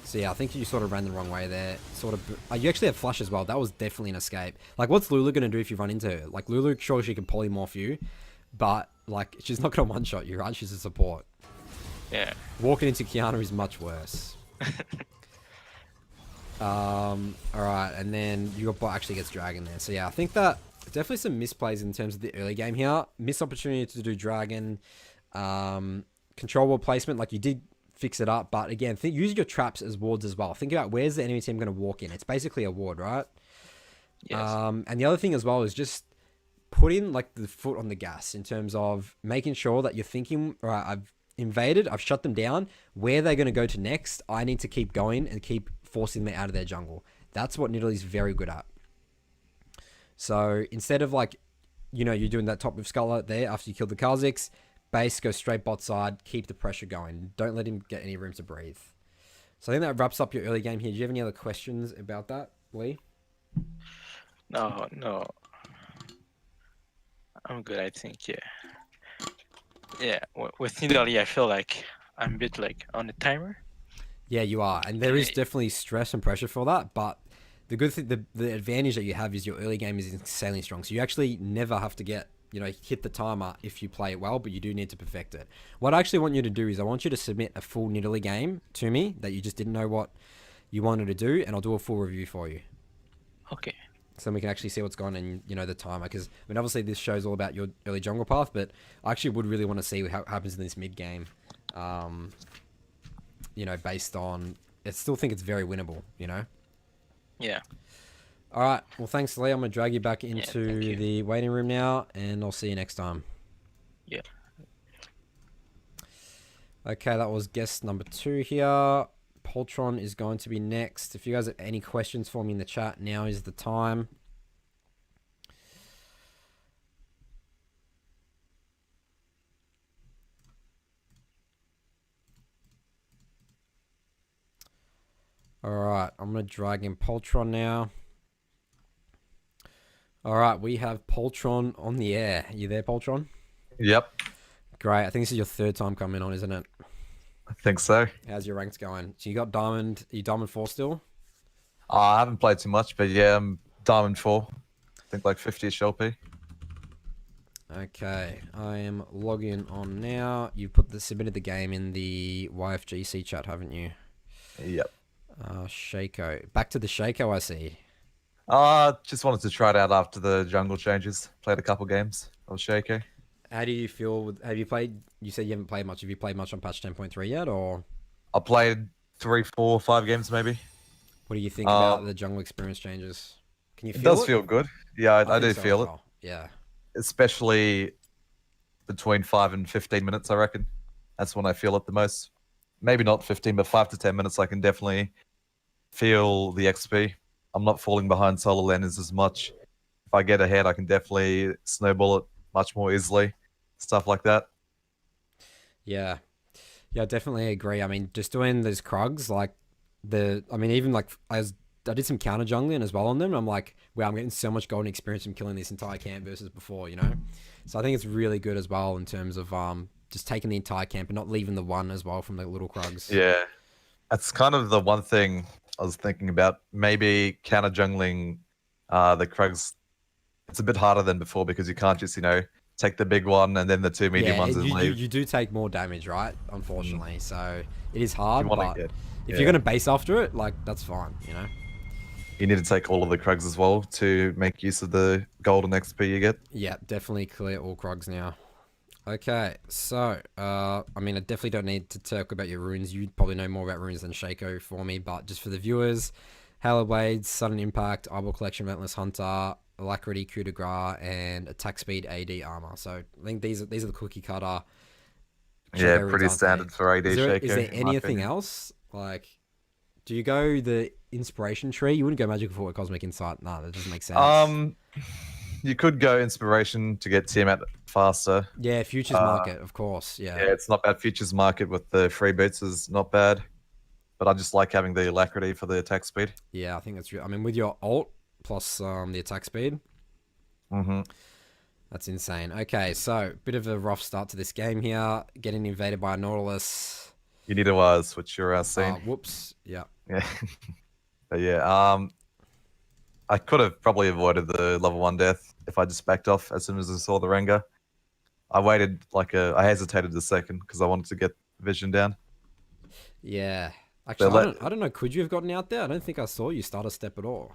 So yeah, I think you sort of ran the wrong way there. Sort of. You actually have flush as well. That was definitely an escape. Like, what's Lulu going to do if you run into her? Like, Lulu, sure, she can polymorph you. But, like, she's not going to one-shot you, right? She's a support. Yeah. Walking into Kiana is much worse. Alright, and then your bot actually gets Dragon there. So yeah, I think that definitely some misplays in terms of the early game here. Missed opportunity to do Dragon. Control ward placement, like, you did fix it up, but again, use your traps as wards as well. Think about where's the enemy team going to walk in. It's basically a ward, right? Yes. And the other thing as well is just putting, like, the foot on the gas in terms of making sure that you're thinking, all right, I've invaded, I've shut them down. Where they're going to go to next, I need to keep going and keep forcing them out of their jungle. That's what Nidalee's very good at. So instead of, like, you know, you're doing that top with Sculler there after you kill the Kha'Zix, base, go straight bot side, keep the pressure going. Don't let him get any room to breathe. So I think that wraps up your early game here. Do you have any other questions about that, Lee? No. I'm good, I think, yeah. Yeah, with Nidalee, I feel like I'm a bit, like, on the timer. Yeah, you are. And there is definitely stress and pressure for that, but the good thing, the advantage that you have is your early game is insanely strong. So you actually never have to get, you know, hit the timer if you play it well, but you do need to perfect it. What I actually want you to do is I want you to submit a full Nidalee game to me that you just didn't know what you wanted to do, and I'll do a full review for you. Okay. So we can actually see what's going on in, you know, the timer. Because, I mean, obviously this show's all about your early jungle path, but I actually would really want to see how it happens in this mid game. You know, based on... I still think it's very winnable, you know? Yeah. All right. Well, thanks, Lee. I'm going to drag you back into the waiting room now, and I'll see you next time. Yeah. Okay, that was guest number 2 here. Poltron is going to be next. If you guys have any questions for me in the chat, now is the time. All right, I'm going to drag in Poltron now. All right, we have Poltron on the air. You there, Poltron? Yep. Great. I think this is your 3rd time coming on, isn't it? I think so. How's your ranks going? So you got Diamond, are you Diamond 4 still? I haven't played too much, but yeah, I'm Diamond 4. I think like 50-ish LP. Okay, I am logging on now. You've submitted the game in the YFJC chat, haven't you? Yep. Shaco. Back to the Shaco, I see. Just wanted to try it out after the jungle changes. Played a couple games of Shaco. How do you feel with, have you played, you said you haven't played much. Have you played much on patch 10.3 yet, or? I played 3, 4, 5 games maybe. What do you think about the jungle experience changes? Can you feel it? It does feel good. Yeah, I do think so feel as it. well. Yeah. Especially between 5 and 15 minutes, I reckon. That's when I feel it the most. Maybe not 15, but 5 to 10 minutes, I can definitely feel the XP. I'm not falling behind solo laners as much. If I get ahead, I can definitely snowball it much more easily. Stuff like that. Yeah. Yeah, I definitely agree. I mean, just doing those Krugs, like even like I did some counter jungling as well on them. And I'm like, wow, I'm getting so much golden experience from killing this entire camp versus before, you know? So I think it's really good as well in terms of just taking the entire camp and not leaving the one as well from the little Krugs. Yeah. That's kind of the one thing I was thinking about. Maybe counter jungling the Krugs. It's a bit harder than before because you can't just, take the big one and then the two medium ones and leave. You do take more damage, right? Unfortunately. So it is hard, but if you're going to base after it, like, that's fine, You need to take all of the Krugs as well to make use of the golden XP you get. Yeah, definitely clear all Krugs now. Okay, so, I definitely don't need to talk about your runes. You probably know more about runes than Shaco for me, but just for the viewers, Halo Blades, Sudden Impact, Eyeball Collection, Relentless Hunter, Alacrity, Coup de Grace, and Attack Speed, AD, Armor. So, I think these are the cookie cutter. Yeah, pretty standard for AD Shaco. Is there anything else? Like, do you go the Inspiration Tree? You wouldn't go Magical Forward, Cosmic Insight. No, that doesn't make sense. You could go Inspiration to get TM out faster. Yeah, Futures Market, of course. Yeah, it's not bad. Futures Market with the free boots is not bad. But I just like having the Alacrity for the attack speed. Yeah, I think that's real. With your ult plus the attack speed. That's insane. Okay, so bit of a rough start to this game here. Getting invaded by a Nautilus. You need to switch your scene. Whoops. Yeah. Yeah. But yeah, I could have probably avoided the level 1 death if I just backed off as soon as I saw the Rengar. I waited I hesitated a second because I wanted to get vision down. Yeah. Actually, I don't know. Could you have gotten out there? I don't think I saw you start a step at all.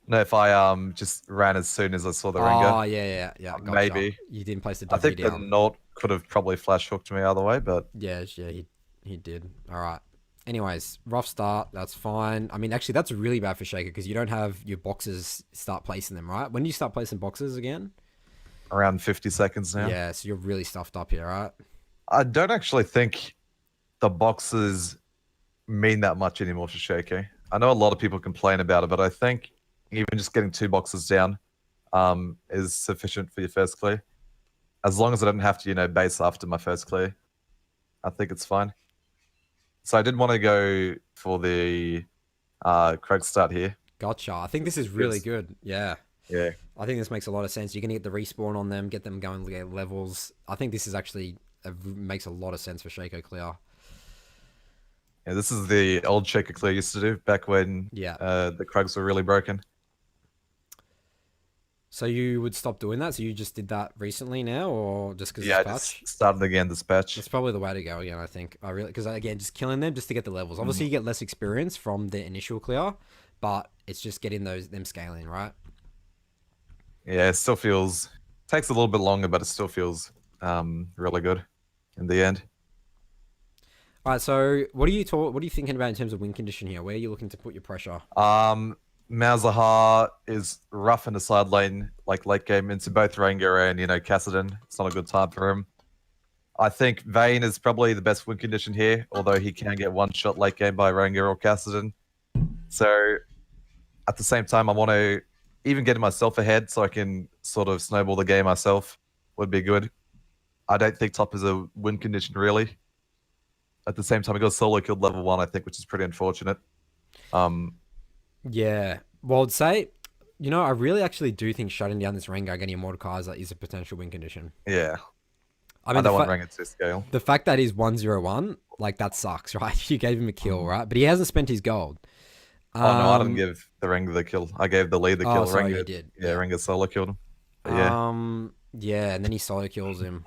No, if I just ran as soon as I saw the Rengar. Oh, yeah. Gotcha. Maybe. You didn't place the I think down. the Nort could have probably flash hooked me either way, but... Yeah, he did. All right. Anyways, rough start. That's fine. Actually, that's really bad for Shaco because you don't have your boxes start placing them, right? When do you start placing boxes again? Around 50 seconds now. Yeah, so you're really stuffed up here, right? I don't actually think the boxes mean that much anymore for Shaco. I know a lot of people complain about it, but I think even just getting 2 boxes down is sufficient for your first clear. As long as I don't have to, base after my first clear, I think it's fine. So I did want to go for the Krug start here. Gotcha. I think this is really good. Yeah. Yeah. I think this makes a lot of sense. You're going to get the respawn on them, get them going to get levels. I think this is actually makes a lot of sense for Shaco clear. Yeah, this is the old Shaco clear used to do back when the Krugs were really broken. So you would stop doing that? So you just did that recently now, or just because I just started again this patch. That's probably the way to go again, I think. Because again, just killing them just to get the levels. Obviously, you get less experience from the initial clear, but it's just getting them scaling, right? Yeah, it still takes a little bit longer, but it still feels really good in the end. All right, so what are you thinking about in terms of win condition here? Where are you looking to put your pressure? Malzahar is rough in the side lane, like late game into both Rengar and Kassadin. It's not a good time for him. I think Vayne is probably the best win condition here, although he can get one shot late game by Rengar or Kassadin. So at the same time, I want to even get myself ahead so I can sort of snowball the game myself. Would be good. I don't think top is a win condition really. At the same time, I got solo killed level 1, I think, which is pretty unfortunate. Yeah. Well, I'd say, I really actually do think shutting down this Rengar getting a Mordekaiser is a potential win condition. Yeah. I don't want Rengar to scale. The fact that he's 1-0-1, like, that sucks, right? You gave him a kill, right? But he hasn't spent his gold. Oh, no, I didn't give the Rengar the kill. I gave the lead the kill. Sorry, Rengar, you did. Yeah, Rengar solo killed him. But yeah. Yeah, and then he solo kills him.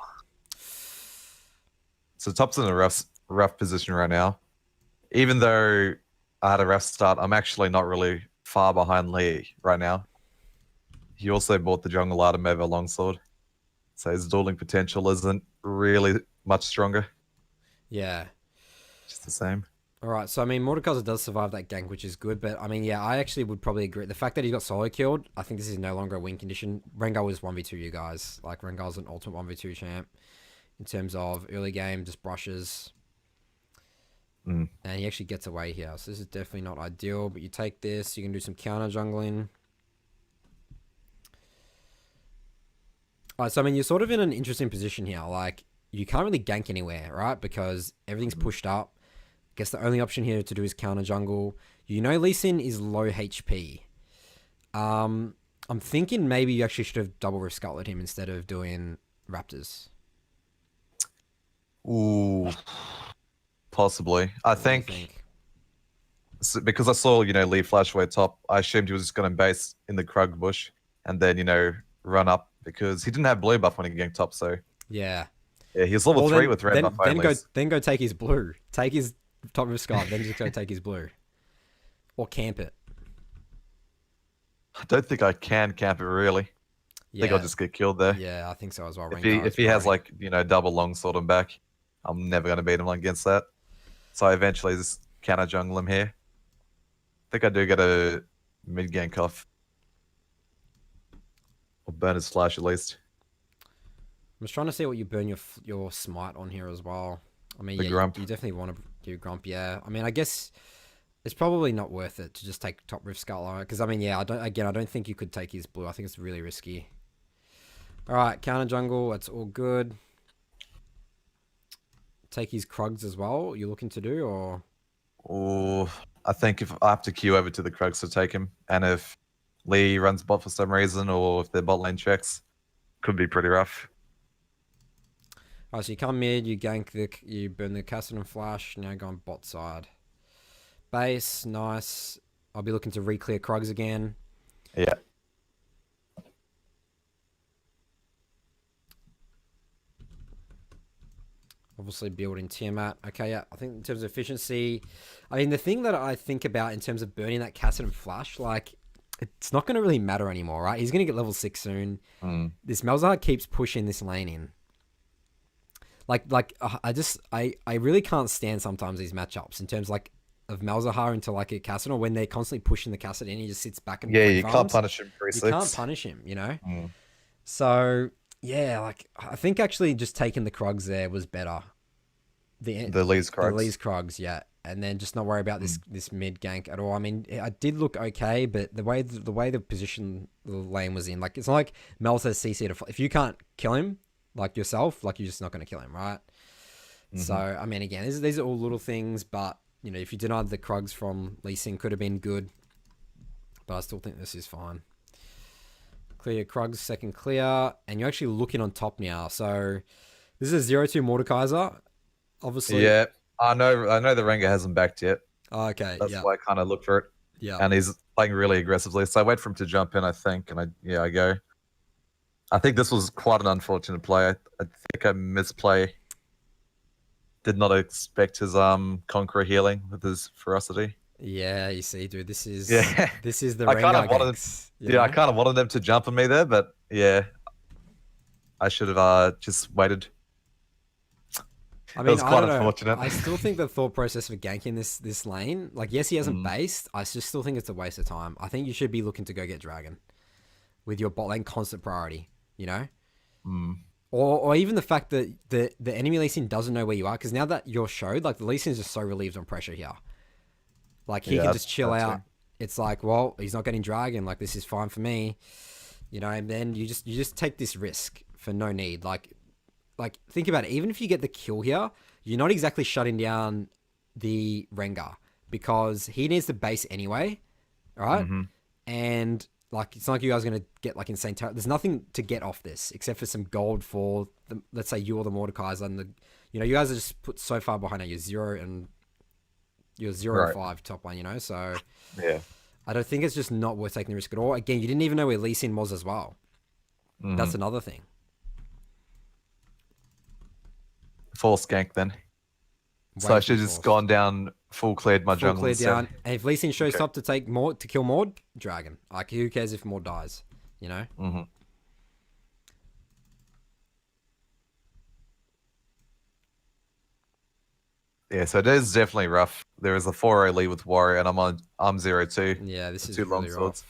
So top's in a rough position right now. Even though I had a rough start, I'm actually not really far behind Lee right now. He also bought the jungle item over longsword, so his dueling potential isn't really much stronger. Yeah. Just the same. All right, so Mordekaiser does survive that gank, which is good, but I actually would probably agree. The fact that he got solo killed, I think this is no longer a win condition. Rengar was 1v2 you guys. Like, Rengar's an ultimate 1v2 champ in terms of early game, just brushes. And he actually gets away here. So this is definitely not ideal, but you take this, you can do some counter jungling. Alright, so you're sort of in an interesting position here. Like, you can't really gank anywhere, right? Because everything's pushed up. I guess the only option here to do is counter jungle. Lee Sin is low HP. I'm thinking maybe you actually should have double rift scuttled him instead of doing Raptors. Ooh, possibly. I What do you think because I saw, Lee flash away top, I assumed he was just going to base in the Krug bush and then, run up because he didn't have blue buff when he ganked top. So Yeah. yeah, he's level Well, 3 with red buff only. then go take his blue. Take his top rift scarf, then just go take his blue. Or camp it. I don't think I can camp it really. I think I'll just get killed there. Yeah, I think so as well. If he has like, double longsword and back, I'm never going to beat him against that. So I eventually just counter jungle him here. I think I do get a mid gank off. Or burn his flash at least. I'm just trying to see what you burn your smite on here as well. I mean, The yeah, grump. you definitely want to do grump, yeah. I mean, I guess it's probably not worth it to just take top rift skull because I mean, yeah, I don't think you could take his blue. I think it's really risky. All right, counter jungle, that's all good. Take his Krugs as well. You looking to do or? Or I think if I have to queue over to the Krugs to take him, and if Lee runs bot for some reason, or if their bot lane checks, could be pretty rough. All right, so you come mid, you burn the Castle and Flash. Now go on bot side. Base, nice. I'll be looking to re-clear Krugs again. Yeah. Obviously building Tiamat. Okay, yeah. I think in terms of efficiency, I mean, the thing that I think about in terms of burning that Castle and Flash, like, it's not going to really matter anymore, right? He's going to get level 6 soon. This Malzahar keeps pushing this lane in. I really can't stand sometimes these matchups in terms of Malzahar into like a Castle when they're constantly pushing the Castle in. He just sits back and You can't punish him You can't punish him, So yeah, like I think actually just taking the Krugs there was better. The Lee's Krugs. The Lee's Krugs, yeah, and then just not worry about this mid gank at all. I mean, I did look okay, but the way the position the lane was in, like it's not like Mel's has CC to. If you can't kill him like yourself, like you're just not going to kill him, right? So I mean, again, these are all little things, but if you denied the Krugs from Lee Sin, could have been good, but I still think this is fine. Clear Krugs, second clear, and you're actually looking on top now. So this is a 0-2 Mordekaiser, obviously. Yeah, I know the Rengar hasn't backed yet. Oh, okay, That's why I kind of look for it. Yeah. And he's playing really aggressively. So I wait for him to jump in, I think, and I go. I think this was quite an unfortunate play. I think I misplay. Did not expect his Conqueror healing with his ferocity. Yeah, you see, dude, this is the I kind Rengar of wanted, ganks, I kind of wanted them to jump on me there, but yeah, I should have just waited. I mean, it was quite I don't know. unfortunate. I still think the thought process for ganking this lane, like, yes, he hasn't based. I just still think it's a waste of time. I think you should be looking to go get Dragon with your bot lane constant priority. Or even the fact that the enemy Lee Sin doesn't know where you are, because now that you're showed, like the Lee Sin is just so relieved on pressure here. Like he can just chill out. It's like, well, he's not getting Dragon. Like this is fine for me, And then you just take this risk for no need. Like think about it. Even if you get the kill here, you're not exactly shutting down the Rengar because he needs to base anyway, all right? And like it's not like you guys are gonna get like insane. There's nothing to get off this except for some gold for the, let's say you or the Mordekaiser, and you guys are just put so far behind now. You're 0 and 5 top one. So yeah, I don't think it's just not worth taking the risk at all. Again, you didn't even know where Lee Sin was as well. That's another thing. False gank then. So I should have just gone down, full cleared my jungle. Cleared down. And if Lee Sin shows up to take Mord, to kill Mord, Dragon. Like who cares if Mord dies? Yeah, so it is definitely rough. There is a 4-0 lead with Warrior, and I'm 0-2. Yeah, this is two really long rough. swords.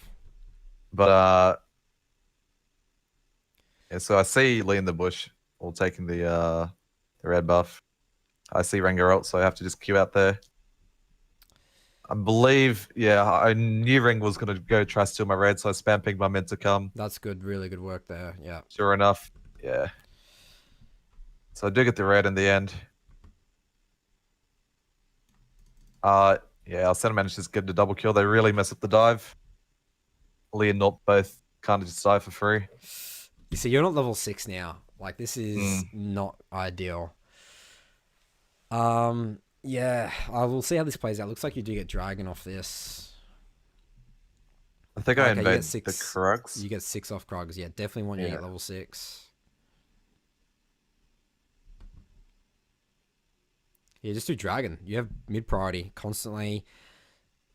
But yeah, so I see Lee in the bush, all taking the red buff. I see Rengar ult, so I have to just queue out there. I believe, I knew Ring was going to go try steal my red, so I spam pinged my mid to come. That's good, really good work there. Yeah. Sure enough, yeah. So I do get the red in the end. Our center managed to just get the double kill. They really mess up the dive. Lee and Nort both kind of just die for free. You see, you're not level 6 now. Like, this is not ideal. Yeah, I will see how this plays out. Looks like you do get dragon off this. I think I Okay, you get invade the 6. Krugs. You get 6 off Krogs. Yeah, definitely want you to Yeah. get level 6. Yeah, just do dragon. You have mid priority constantly.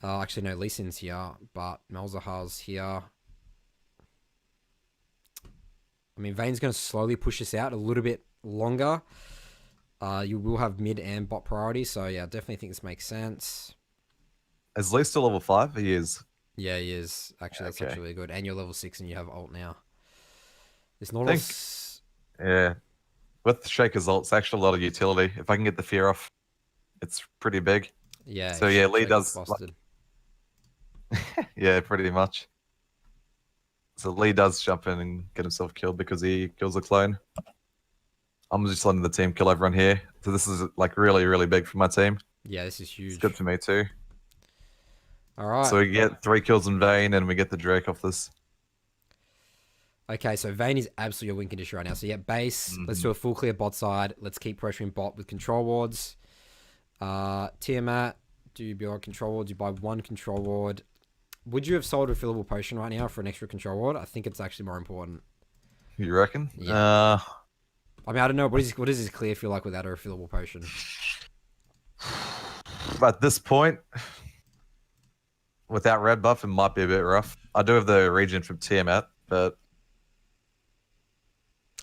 Actually, no, Lee Sin's here, but Malzahar's here. I mean, Vayne's going to slowly push this out a little bit longer. You will have mid and bot priority, so yeah, I definitely think this makes sense. Is Lee still level 5? He is. Yeah, he is. Actually, that's Okay. actually really good. And you're level 6 and you have ult now. It's not Think- as... Yeah. With Shaker's ult, it's actually a lot of utility. If I can get the fear off, it's pretty big. Yeah, So, yeah, Lee Shaco's does, like- busted. Yeah, pretty much. So Lee does jump in and get himself killed because he kills a clone. I'm just letting the team kill everyone here. So this is like really, really big for my team. Yeah, this is It's huge. good for me too. All right. So we get 3 kills in Vayne and we get the Drake off this. Okay, so Vayne is absolutely your win condition right now. So yeah, base. Let's do a full clear bot side. Let's keep pressuring bot with control wards. Tiamat, do your control wards. You buy 1 control ward. Would you have sold a fillable potion right now for an extra control ward? I think it's actually more important. You reckon? Yeah. I mean, I don't know. What does this clear feel like without a refillable potion? At this point, without red buff, it might be a bit rough. I do have the regen from Tiamat, but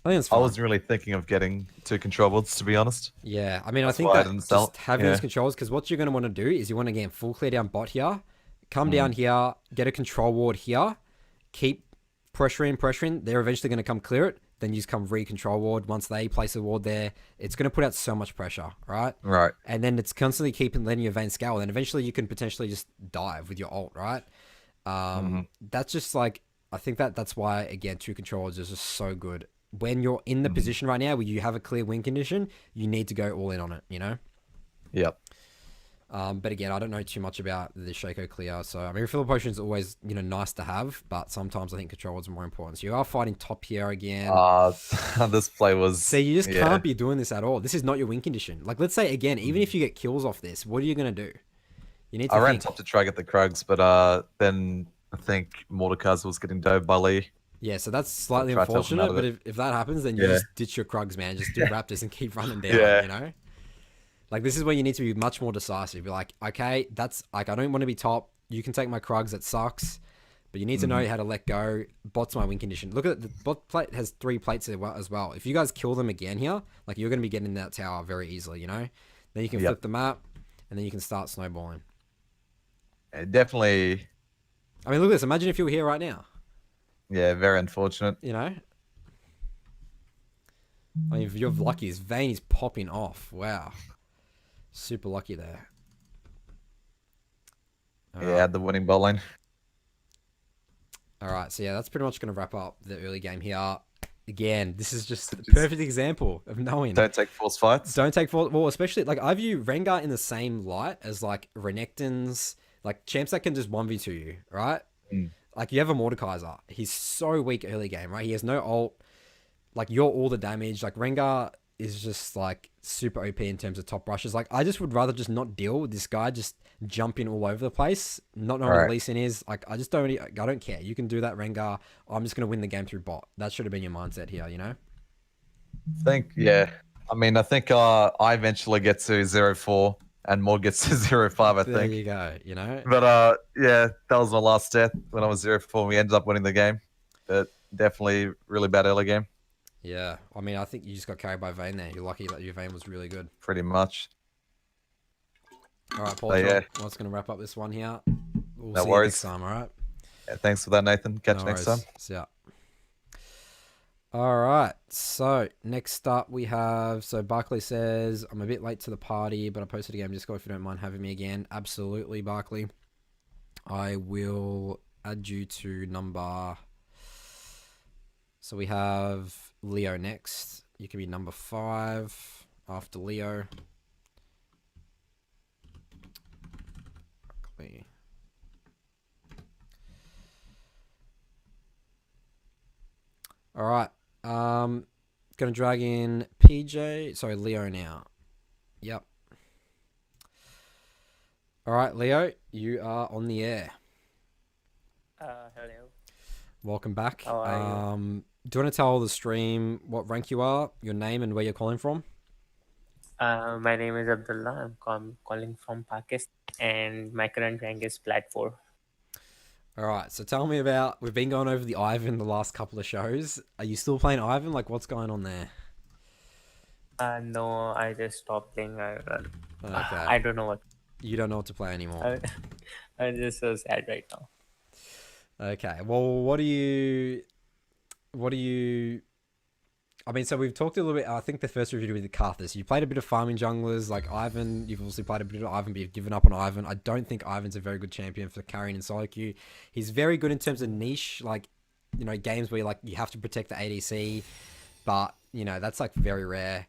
I think it's I fine. wasn't really thinking of getting 2 control boards, to be honest. Yeah, I mean, That's I think why I that didn't sell just it. having Yeah. these controls, because what you're going to want to do is you want to get full clear down bot here, come down here, get a control ward here, keep pressuring. They're eventually going to come clear it. Then you just come re-control ward. Once they place a ward there, it's going to put out so much pressure, right? Right. And then it's constantly keeping letting your Vayne scale. And eventually you can potentially just dive with your ult, right? That's just like, I think that's why, again, 2 controllers is just so good. When you're in the position right now where you have a clear win condition, you need to go all in on it, you know? Yep. But again, I don't know too much about the Shaco clear. So, I mean, refill potion is always, nice to have, but sometimes I think controllers are more important. So you are fighting top here again. This play was... So you just can't be doing this at all. This is not your win condition. Like, let's say, again, even if you get kills off this, what are you going to do? You need to I ran think. top to try to get the Krugs, but then I think Mordekaiser was getting dove by Lee. Yeah, so that's slightly Try to help him out unfortunate, of but if that happens, then you just ditch your Krugs, man. Just do Raptors and keep running down, Yeah. you know? Like, this is where you need to be much more decisive. Be like, okay, that's, like, I don't want to be top. You can take my Krugs, that sucks. But you need to know how to let go. Bot's my win condition. Look at it, the bot plate has 3 plates as well. If you guys kill them again here, like, you're going to be getting that tower very easily, you know? Then you can flip the map, and then you can start snowballing. Definitely, I mean, look at this. Imagine if you were here right now. yeah, very unfortunate. You know? I mean, if you're lucky, his Vayne is popping off. Wow. Super lucky there. Yeah, the winning bot lane. Alright, so yeah, that's pretty much going to wrap up the early game here. Again, this is just a perfect example of knowing. Don't take force fights. Don't take force. Well, especially, like, I view Rengar in the same light as, like, Renekton's, like, champs that can just 1v2 you, right? Like, you have a Mordekaiser. He's so weak early game, right? He has no ult. Like, you're all the damage. Like, Rengar is just, like, super OP in terms of top rushes. Like, I just would rather just not deal with this guy just jumping all over the place, not knowing what Lee Sin is. Like, I don't care. You can do that, Rengar. I'm just going to win the game through bot. That should have been your mindset here, you know? I think I eventually get to 0-4 and Maud gets to 0-5, I There think. you go, you know? But yeah, that was my last death when I was 0-4. We ended up winning the game. But definitely really bad early game. Yeah, I mean, I think you just got carried by Vayne there. You're lucky that your Vayne was really good. Pretty much. All right, Paul, yeah. what's going to wrap up this one here? We'll No see worries. you next time, all right? Yeah, thanks for that, Nathan. Catch you No next time. worries. See ya. All right, so next up we have, so Barkley says, I'm a bit late to the party, but I posted a game Discord if you don't mind having me again. Absolutely, Barkley. I will add you to number, so we have Leo next. You can be number 5 after Leo. Barkley. All right. Gonna drag in PJ. Sorry, Leo now. Yep. All right, Leo, you are on the air. Hello. Welcome back. How are you? Do you want to tell the stream what rank you are, your name, and where you're calling from? My name is Abdullah. Calling from Pakistan, and my current rank is Plat 4. All right, so tell me about. We've been going over the Ivan the last couple of shows. Are you still playing Ivan? Like, what's going on there? No, I just stopped playing. Okay. I don't know what. You don't know what to play anymore. I'm just so sad right now. Okay. Well, what do you? I mean, so we've talked a little bit. I think the first review with the Karthus. You played a bit of farming junglers like Ivan. You've obviously played a bit of Ivan, but you've given up on Ivan. I don't think Ivan's a very good champion for carrying in solo queue. He's very good in terms of niche, like, you know, games where you have to protect the ADC, but you know that's like very rare.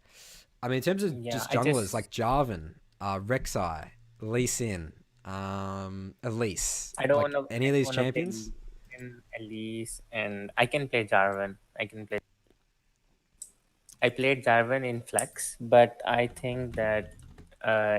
I mean, in terms of just junglers like Jarvan, Rek'Sai, Lee Sin, Elise. I don't like, want to any of these champions. Elise, and I can play Jarvan. I played Jarvan in Flex, but I think that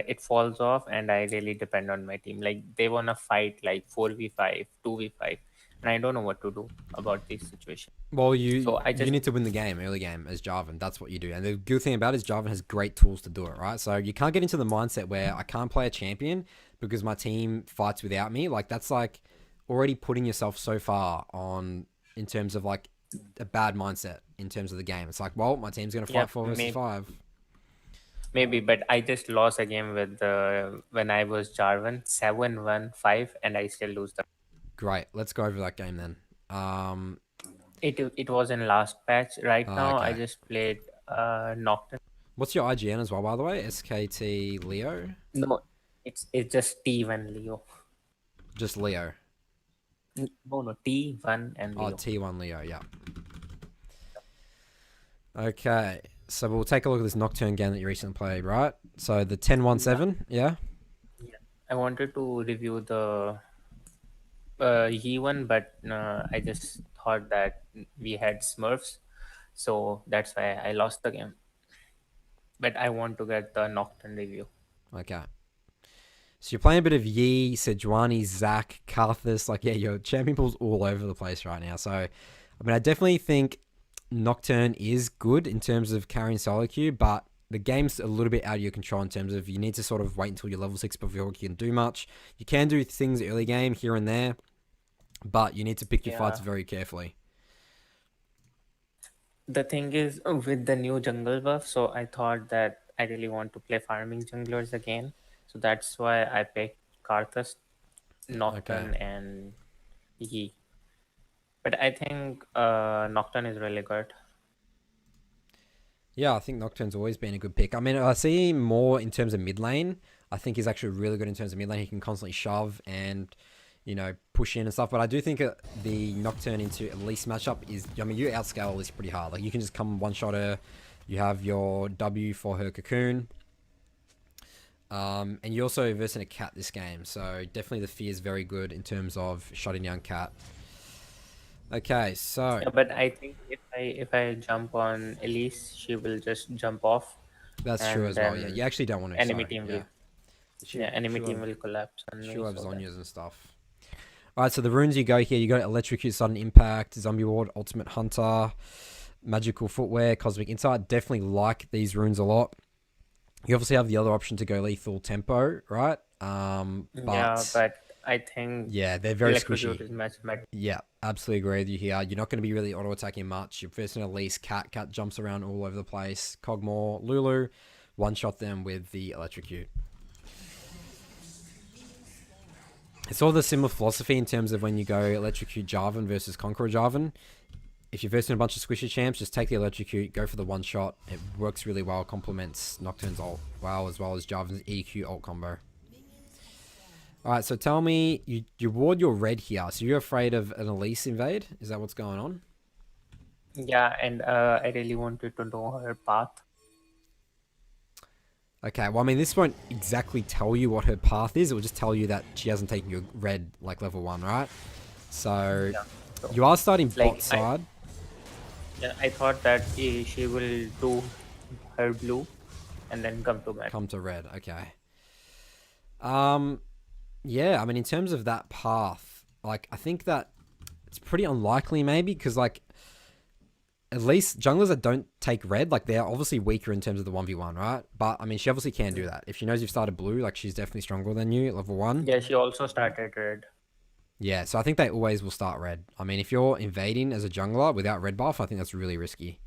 it falls off, and I really depend on my team. Like, they want to fight like 4v5, 2v5, and I don't know what to do about this situation. Well, you need to win the game, early game, as Jarvan. That's what you do. And the good thing about it is Jarvan has great tools to do it, right? So you can't get into the mindset where I can't play a champion because my team fights without me. Like, that's like already putting yourself so far on in terms of like a bad mindset in terms of the game. It's like, well, my team's going to fight 4 versus 5. Maybe, but I just lost a game with when I was Jarvan, 7-1-5, and I still lose the. Great. Let's go over that game then. It was in last patch. Right now, okay. I just played Nocturne. What's your IGN as well, by the way? SKT Leo? No, it's just T1 Leo. Just Leo. No, T1 and Leo. Oh, T1 Leo, yeah. Okay, so we'll take a look at this Nocturne game that you recently played, right? So the 10-1-7, yeah? Yeah. I wanted to review the Yi one, but I just thought that we had Smurfs, so that's why I lost the game. But I want to get the Nocturne review. Okay. So you're playing a bit of Yi, Sejuani, Zac, Karthus. Like, yeah, your champion pool's all over the place right now. So, I mean, I definitely think Nocturne is good in terms of carrying solo queue, but the game's a little bit out of your control in terms of you need to sort of wait until you're level 6 before you can do much. You can do things early game here and there, but you need to pick your fights very carefully. The thing is, with the new jungle buff, so I thought that I really want to play farming junglers again. So that's why I picked Karthus, Nocturne, and Yi. But I think Nocturne is really good. Yeah, I think Nocturne's always been a good pick. I mean, I see him more in terms of mid lane. I think he's actually really good in terms of mid lane. He can constantly shove and, you know, push in and stuff. But I do think the Nocturne into Elise matchup is, I mean, you outscale Elise pretty hard. Like, you can just come one-shot her. You have your W for her cocoon. And you're also versing a cat this game. So definitely the fear is very good in terms of shutting down cat. Okay, so... Yeah, but I think if I jump on Elise, she will just jump off. That's true as well, yeah. You actually don't want to... Enemy team will... enemy team will collapse on me. She'll have Zhonya's and stuff. Alright, so the runes you go here, you got Electrocute, Sudden Impact, Zombie Ward, Ultimate Hunter, Magical Footwear, Cosmic Insight. Definitely like these runes a lot. You obviously have the other option to go Lethal Tempo, right? But I think... Yeah, they're very squishy. Is yeah, absolutely agree with you here. You're not going to be really auto-attacking much. You're first in Elise, Cat jumps around all over the place. Kog'Maw, Lulu, one-shot them with the Electrocute. It's all the similar philosophy in terms of when you go Electrocute Jarvan versus Conqueror Jarvan. If you're versing a bunch of squishy champs, just take the Electrocute, go for the one-shot. It works really well, complements Nocturne's ult well, as well as Jarvan's EQ ult combo. Alright, so tell me, you ward your red here, so you're afraid of an Elise invade? Is that what's going on? Yeah, and I really wanted to know her path. Okay, well, I mean, this won't exactly tell you what her path is. It will just tell you that she hasn't taken your red, like, level 1, right? So, you are starting bot side. I thought that she will do her blue and then come to red. Come to red, okay. Yeah, I mean, in terms of that path, like, I think that it's pretty unlikely maybe because, like, at least junglers that don't take red, like, they're obviously weaker in terms of the 1v1, right? But, I mean, she obviously can do that. If she knows you've started blue, like, she's definitely stronger than you at level 1. Yeah, she also started red. Yeah, so I think they always will start red. I mean, if you're invading as a jungler without red buff, I think that's really risky.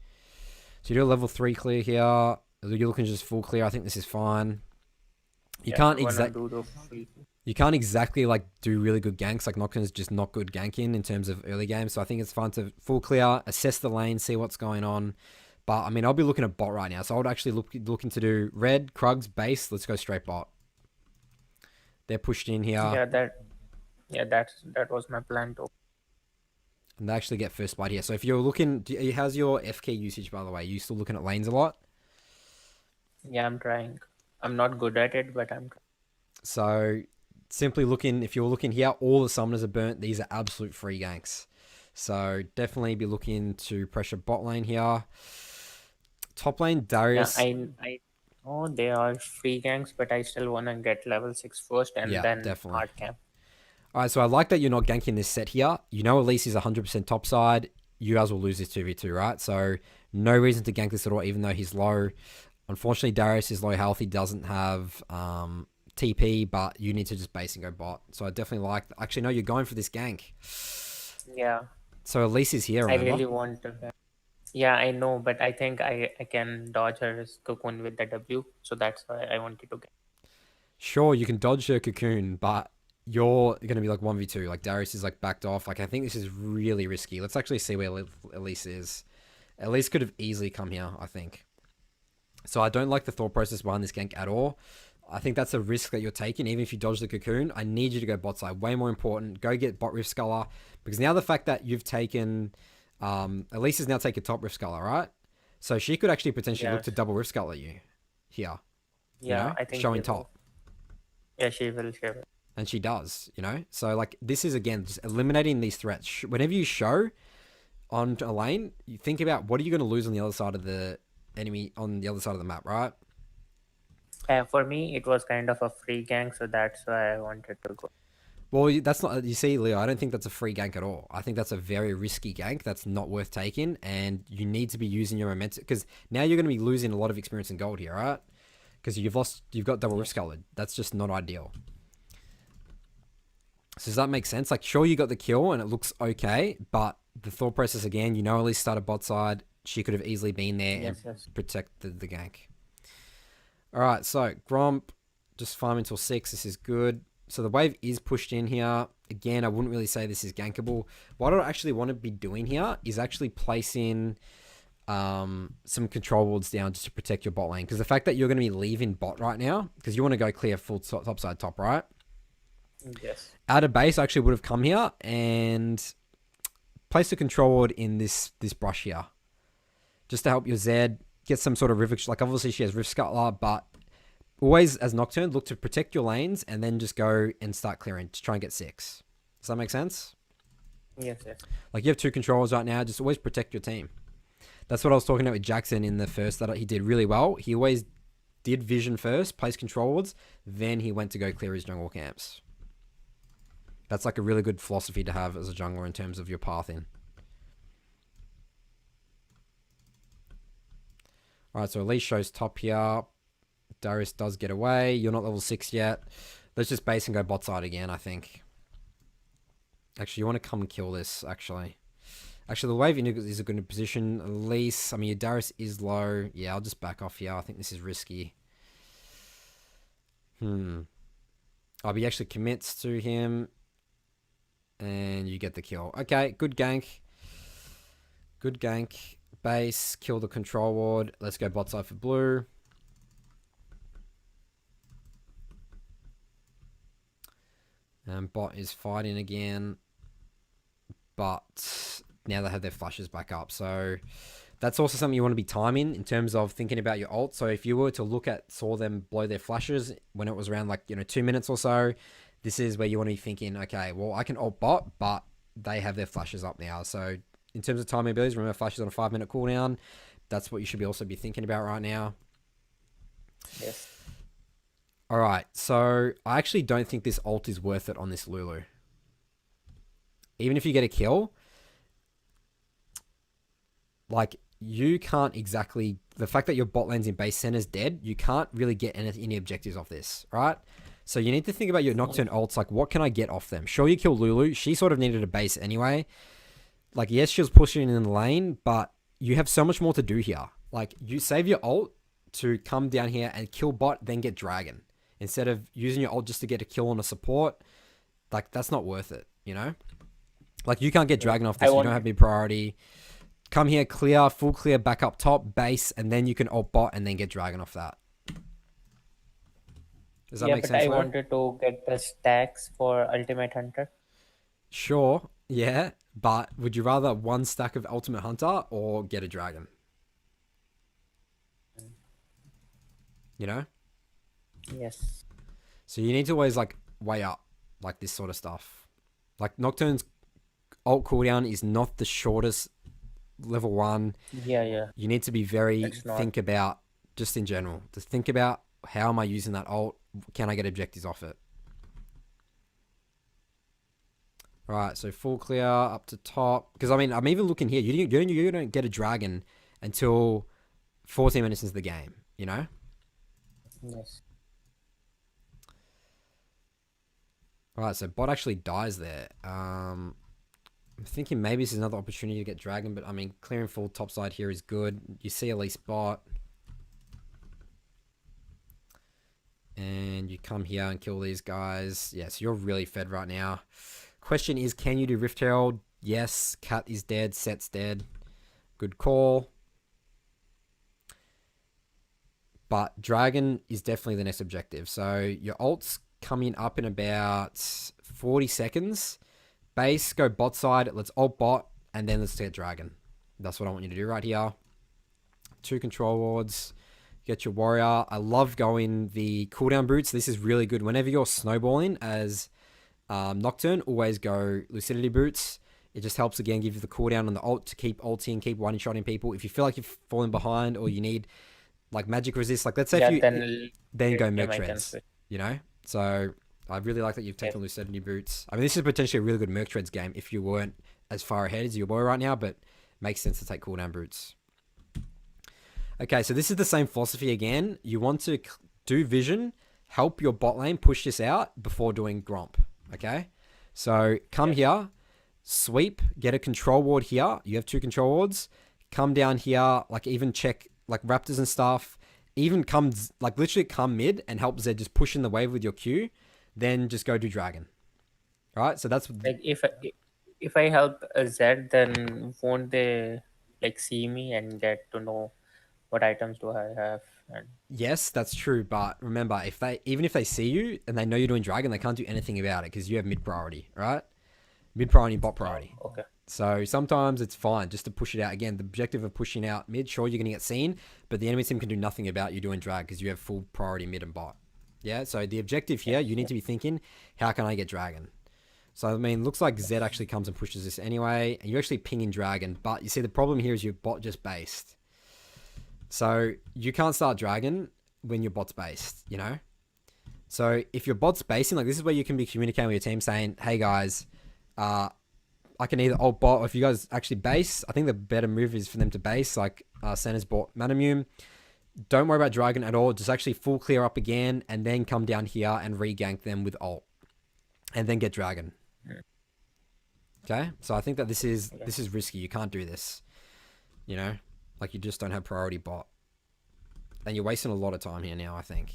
So you do a level 3 clear here. You're looking just full clear. I think this is fine. You can't exactly like do really good ganks. Like Nocturne's just not good ganking in terms of early game. So I think it's fine to full clear, assess the lane, see what's going on. But I mean, I'll be looking at bot right now. So I would actually looking to do red, Krugs, base. Let's go straight bot. They're pushed in here. That was my plan too. And they actually get first bite here. So if you're looking, how's your FK usage, by the way? You still looking at lanes a lot? Yeah, I'm trying. I'm not good at it, but I'm trying. So simply looking, if you're looking here, all the summoners are burnt. These are absolute free ganks. So definitely be looking to pressure bot lane here. Top lane, Darius. Yeah, I know they are free ganks, but I still want to get level 6 first and then definitely. hard camp. All right, so I like that you're not ganking this set here. You know Elise is 100% top side. You guys will lose this 2v2, right? So no reason to gank this at all, even though he's low. Unfortunately, Darius is low health. He doesn't have TP, but you need to just base and go bot. So I definitely like... Actually, no, you're going for this gank. Yeah. So Elise is here, remember? I really want to... Yeah, I know, but I think I can dodge her cocoon with the W. So that's why I wanted to get... Sure, you can dodge her cocoon, but you're going to be like 1v2. Like, Darius is like backed off. Like, I think this is really risky. Let's actually see where Elise is. Elise could have easily come here, I think. So I don't like the thought process behind this gank at all. I think that's a risk that you're taking. Even if you dodge the cocoon, I need you to go bot side. Way more important. Go get bot Rift Sculler. Because now the fact that you've taken... Elise has now taken top Rift Sculler, right? So she could actually potentially look to double Rift Sculler you here. Yeah, you know? I think showing top. Yeah, she will. And she does, you know? So, like, this is, again, just eliminating these threats. Whenever you show on a lane, you think about what are you going to lose on the other side of the enemy, on the other side of the map, right? For me, it was kind of a free gank, so that's why I wanted to go. Well, that's not... You see, Leo, I don't think that's a free gank at all. I think that's a very risky gank that's not worth taking, and you need to be using your momentum, because now you're going to be losing a lot of experience and gold here, right? Because you've got double Rift Sculler. That's just not ideal. So does that make sense? Like, sure, you got the kill and it looks okay, but the thought process again, you know, Elise started bot side. She could have easily been there and protected the gank. All right, so Gromp, just farm until 6. This is good. So the wave is pushed in here. Again, I wouldn't really say this is gankable. What I actually want to be doing here is actually placing some control wards down just to protect your bot lane. Because the fact that you're going to be leaving bot right now, because you want to go clear full top side top, right? Yes. Out of base, I actually would have come here and placed a control ward in this brush here. Just to help your Zed get some sort of Rift... Like, obviously she has Rift Scuttler, but always, as Nocturne, look to protect your lanes and then just go and start clearing to try and get 6. Does that make sense? Yes. Like, you have 2 controllers right now. Just always protect your team. That's what I was talking about with Jackson in the first, that he did really well. He always did vision first, place control wards, then he went to go clear his jungle camps. That's like a really good philosophy to have as a jungler in terms of your path in. Alright, so Elise shows top here. Darius does get away. You're not level 6 yet. Let's just base and go bot side again, I think. Actually, you want to come and kill this, actually. Actually, the wave is a good position. Elise, I mean, your Darius is low. Yeah, I'll just back off here. I think this is risky. Oh, he actually commits to him. And you get the kill. Okay, good gank. Good gank. Base, kill the control ward. Let's go bot side for blue. And bot is fighting again. But now they have their flashes back up. So that's also something you want to be timing in terms of thinking about your ult. So if you were to saw them blow their flashes when it was around 2 minutes or so, this is where you want to be thinking, okay, well, I can ult bot, but they have their flashes up now. So in terms of timing abilities, remember flashes on a 5-minute cooldown. That's what you should also be thinking about right now. Yes. All right, so I actually don't think this ult is worth it on this Lulu. Even if you get a kill, like, you can't exactly... The fact that your bot lane's in base center's dead, you can't really get any objectives off this, right? So you need to think about your Nocturne ults, like, what can I get off them? Sure, you kill Lulu. She sort of needed a base anyway. Like, yes, she was pushing in the lane, but you have so much more to do here. Like, you save your ult to come down here and kill bot, then get dragon. Instead of using your ult just to get a kill on a support, like, that's not worth it, you know? Like, you can't get dragon off this. You don't have mid priority. Come here, clear, full clear, back up top, base, and then you can ult bot and then get dragon off that. Does that make sense? I wanted to get the stacks for Ultimate Hunter. Sure, yeah, but would you rather one stack of Ultimate Hunter or get a dragon? You know? Yes. So you need to always, like, weigh up, like, this sort of stuff. Like, Nocturne's ult cooldown is not the shortest level 1. Yeah. You need to be think about, just in general, to think about, how am I using that ult? Can I get objectives off it? Right, so full clear up to top. Because, I mean, I'm even looking here. You don't get a dragon until 14 minutes into the game, you know? Yes. Right, so bot actually dies there. I'm thinking maybe this is another opportunity to get dragon, but, I mean, clearing full topside here is good. You see at least bot. And you come here and kill these guys. Yeah, so you're really fed right now. Question is, can you do Rift Herald? Yes. Cat is dead. Set's dead. Good call. But dragon is definitely the next objective. So your ult's coming up in about 40 seconds. Base, go bot side. Let's ult bot. And then let's get dragon. That's what I want you to do right here. 2 control wards. Get your warrior. I love going the cooldown boots. This is really good. Whenever you're snowballing as Nocturne, always go lucidity boots. It just helps, again, give you the cooldown on the ult to keep ulting, keep one-shotting people. If you feel like you've fallen behind or you need, like, magic resist, like, let's say if you then go Merc Treads, you know? So I really like that you've taken lucidity boots. I mean, this is potentially a really good Merc Treads game if you weren't as far ahead as your boy right now, but makes sense to take cooldown boots. Okay, so this is the same philosophy again. You want to do vision, help your bot lane push this out before doing Gromp, okay? So come here, sweep, get a control ward here. You have 2 control wards. Come down here, like, even check, like, raptors and stuff. Even come, like, literally come mid and help Zed just push in the wave with your Q. Then just go do dragon. All right, so that's... Like, if I help Zed, then won't they, like, see me and get to know what items do I have? And... Yes, that's true. But remember, even if they see you and they know you're doing dragon, they can't do anything about it because you have mid priority, right? Mid priority, bot priority. Okay. So sometimes it's fine just to push it out. Again, the objective of pushing out mid, sure, you're going to get seen, but the enemy team can do nothing about you doing drag because you have full priority mid and bot. Yeah, so the objective here, you need to be thinking, how can I get dragon? So, I mean, looks like Zed actually comes and pushes this anyway, and you're actually pinging dragon, but you see the problem here is your bot just based. So you can't start dragon when your bot's based, you know? So if your bot's basing, like, this is where you can be communicating with your team saying, hey guys, I can either ult bot, or if you guys actually base, I think the better move is for them to base, like Senna's bought Manamune. Don't worry about dragon at all, just actually full clear up again, and then come down here and re-gank them with ult. And then get dragon. Okay? So I think that this is risky. You can't do this. You know? Like, you just don't have priority bot. And you're wasting a lot of time here now, I think.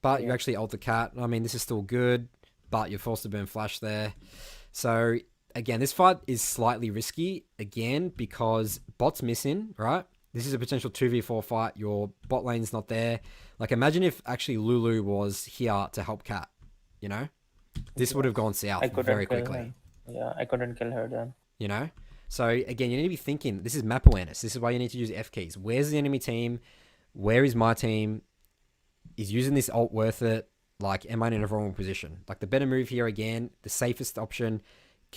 But you actually ult the cat. I mean, this is still good, but you're forced to burn flash there. So, again, this fight is slightly risky, again, because bot's missing, right? This is a potential 2v4 fight. Your bot lane's not there. Like, imagine if actually Lulu was here to help cat, you know? This would have gone south very quickly. Yeah, I couldn't kill her then. You know? So, again, you need to be thinking, this is map awareness. This is why you need to use F keys. Where's the enemy team? Where is my team? Is using this ult worth it? Like, am I in a vulnerable position? Like, the better move here, again, the safest option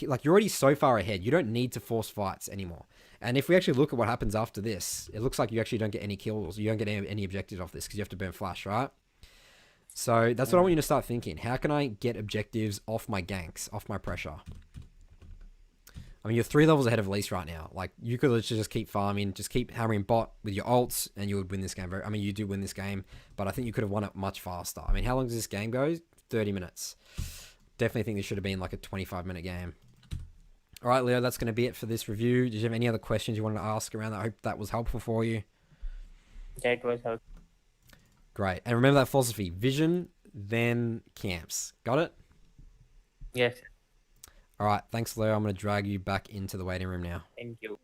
like you're already so far ahead. You don't need to force fights anymore. And if we actually look at what happens after this, it looks like you actually don't get any kills. You don't get any objectives off this because you have to burn flash, right? So that's what I want you to start thinking. How can I get objectives off my ganks, off my pressure? I mean, you're 3 levels ahead of Elise right now. Like, you could literally just keep farming, just keep hammering bot with your ults, and you would win this game. I mean, you do win this game, but I think you could have won it much faster. I mean, how long does this game go? 30 minutes. Definitely think this should have been like a 25-minute game. All right, Leo, that's going to be it for this review. Did you have any other questions you wanted to ask around that? I hope that was helpful for you. Yeah, it was helpful. Great. And remember that philosophy. Vision, then camps. Got it? Yes. All right. Thanks, Leo. I'm going to drag you back into the waiting room now. Thank you.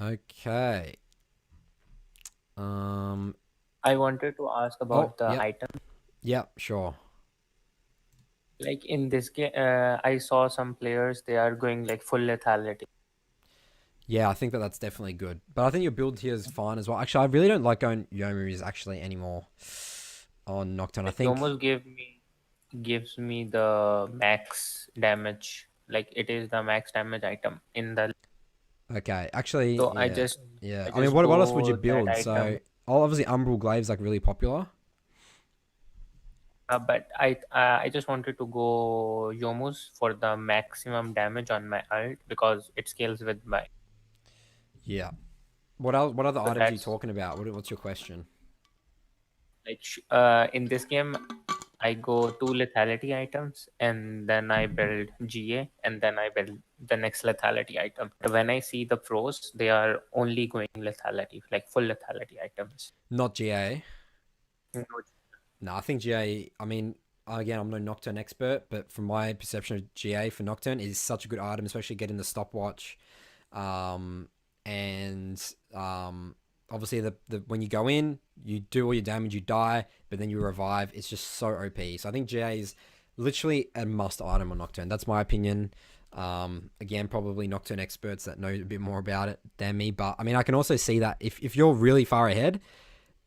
Okay. I wanted to ask about the item. Yeah, sure. Like in this game, I saw some players, they are going like full lethality. Yeah, I think that's definitely good. But I think your build here is fine as well. Actually, I really don't like going Yomu's actually anymore on Nocturne. I think Yomu's gives me the max damage. Like it is the max damage item in the. Okay, actually, So yeah. I just I mean, what else would you go build? that So item. obviously, Umbral Glaive's like really popular. But I just wanted to go Yomu's for the maximum damage on my ult because it scales with my. Yeah. What else? What other So items are you that's- talking about? What's your question? Like in this game, I go 2 lethality items and then I build GA and then I build the next lethality item. When I see the pros, they are only going lethality, like full lethality items. Not GA. No, No, I think GA. I mean, again, I'm no Nocturne expert, but from my perception of GA for Nocturne is such a good item, especially getting the stopwatch, obviously the when you go in, you do all your damage, you die, but then you revive. It's just so OP. So I think GA is literally a must item on Nocturne. That's my opinion. Again, probably Nocturne experts that know a bit more about it than me, but I mean, I can also see that if you're really far ahead,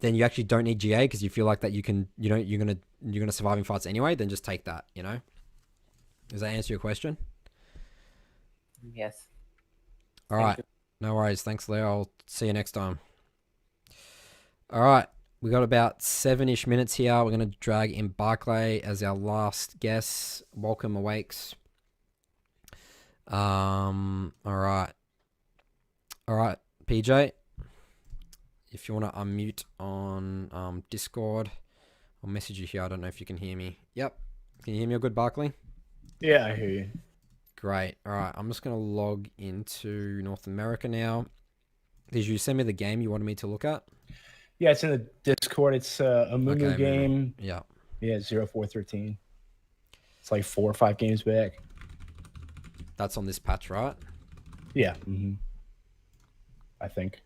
then you actually don't need GA because you feel like that you're gonna survive in fights anyway. Then just take that. Does that answer your question? yes. All Thank right. you. No worries. Thanks, Leo. I'll see you next time. All right. We got about 7-ish minutes here. We're going to drag in Barclay as our last guest. Welcome, Awakes. All right. All right, PJ. If you want to unmute on Discord, I'll message you here. I don't know if you can hear me. Yep. Can you hear me all good, Barclay? Yeah, I hear you. Great. All right. I'm just going to log into North America now. Did you send me the game you wanted me to look at? Yeah, it's in the Discord. It's a Amumu Okay, game. Yeah. Yeah, 0413. It's like 4 or 5 games back. That's on this patch, right? Yeah. I think.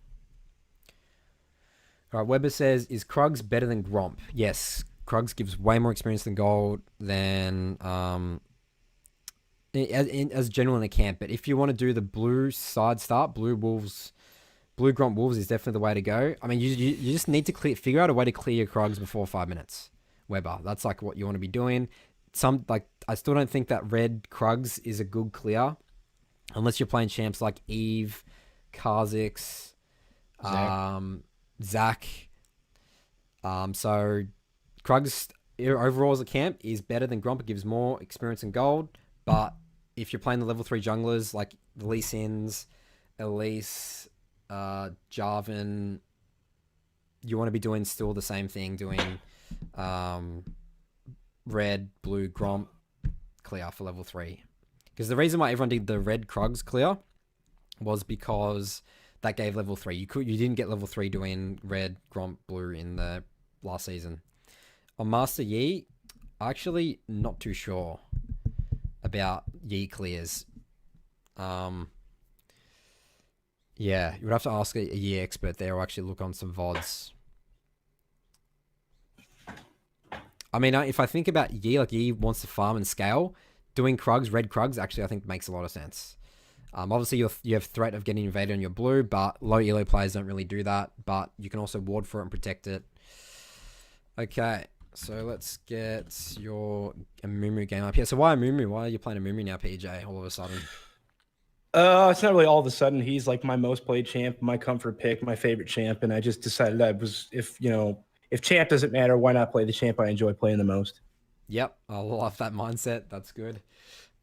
All right. Weber says, is Krugs better than Gromp? Yes. Krugs gives way more experience than Gold than as general in a camp. But if you want to do the blue side start, Blue Gromp Wolves is definitely the way to go. I mean, you just need to figure out a way to clear your Krugs before 5 minutes. Weber, that's like what you want to be doing. I still don't think that red Krugs is a good clear unless you're playing champs like Eve, Kha'Zix, Zach. So Krugs overall as a camp is better than Gromp. It gives more experience in gold. But if you're playing the level 3 junglers like the Lee Sins, Elise, Jarvan, you want to be doing still the same thing, doing red, blue, Gromp clear for level 3. Because the reason why everyone did the red Krugs clear was because that gave level 3. You didn't get level 3 doing red, Gromp, blue in the last season. On Master Yi, actually not too sure about Yi clears. Yeah, you would have to ask a Yi expert there or actually look on some VODs. I mean, if I think about Yi, like Yi wants to farm and scale, doing Krugs, red Krugs, actually I think makes a lot of sense. Obviously you have threat of getting invaded on your blue, but low elo players don't really do that, but you can also ward for it and protect it. Okay, So let's get your Amumu game up here. So why Amumu? Why are you playing Amumu now, PJ, all of a sudden? It's not really all of a sudden. He's like my most played champ, my comfort pick, my favorite champ, and I just decided if champ doesn't matter, why not play the champ I enjoy playing the most? Yep, I love that mindset. That's good.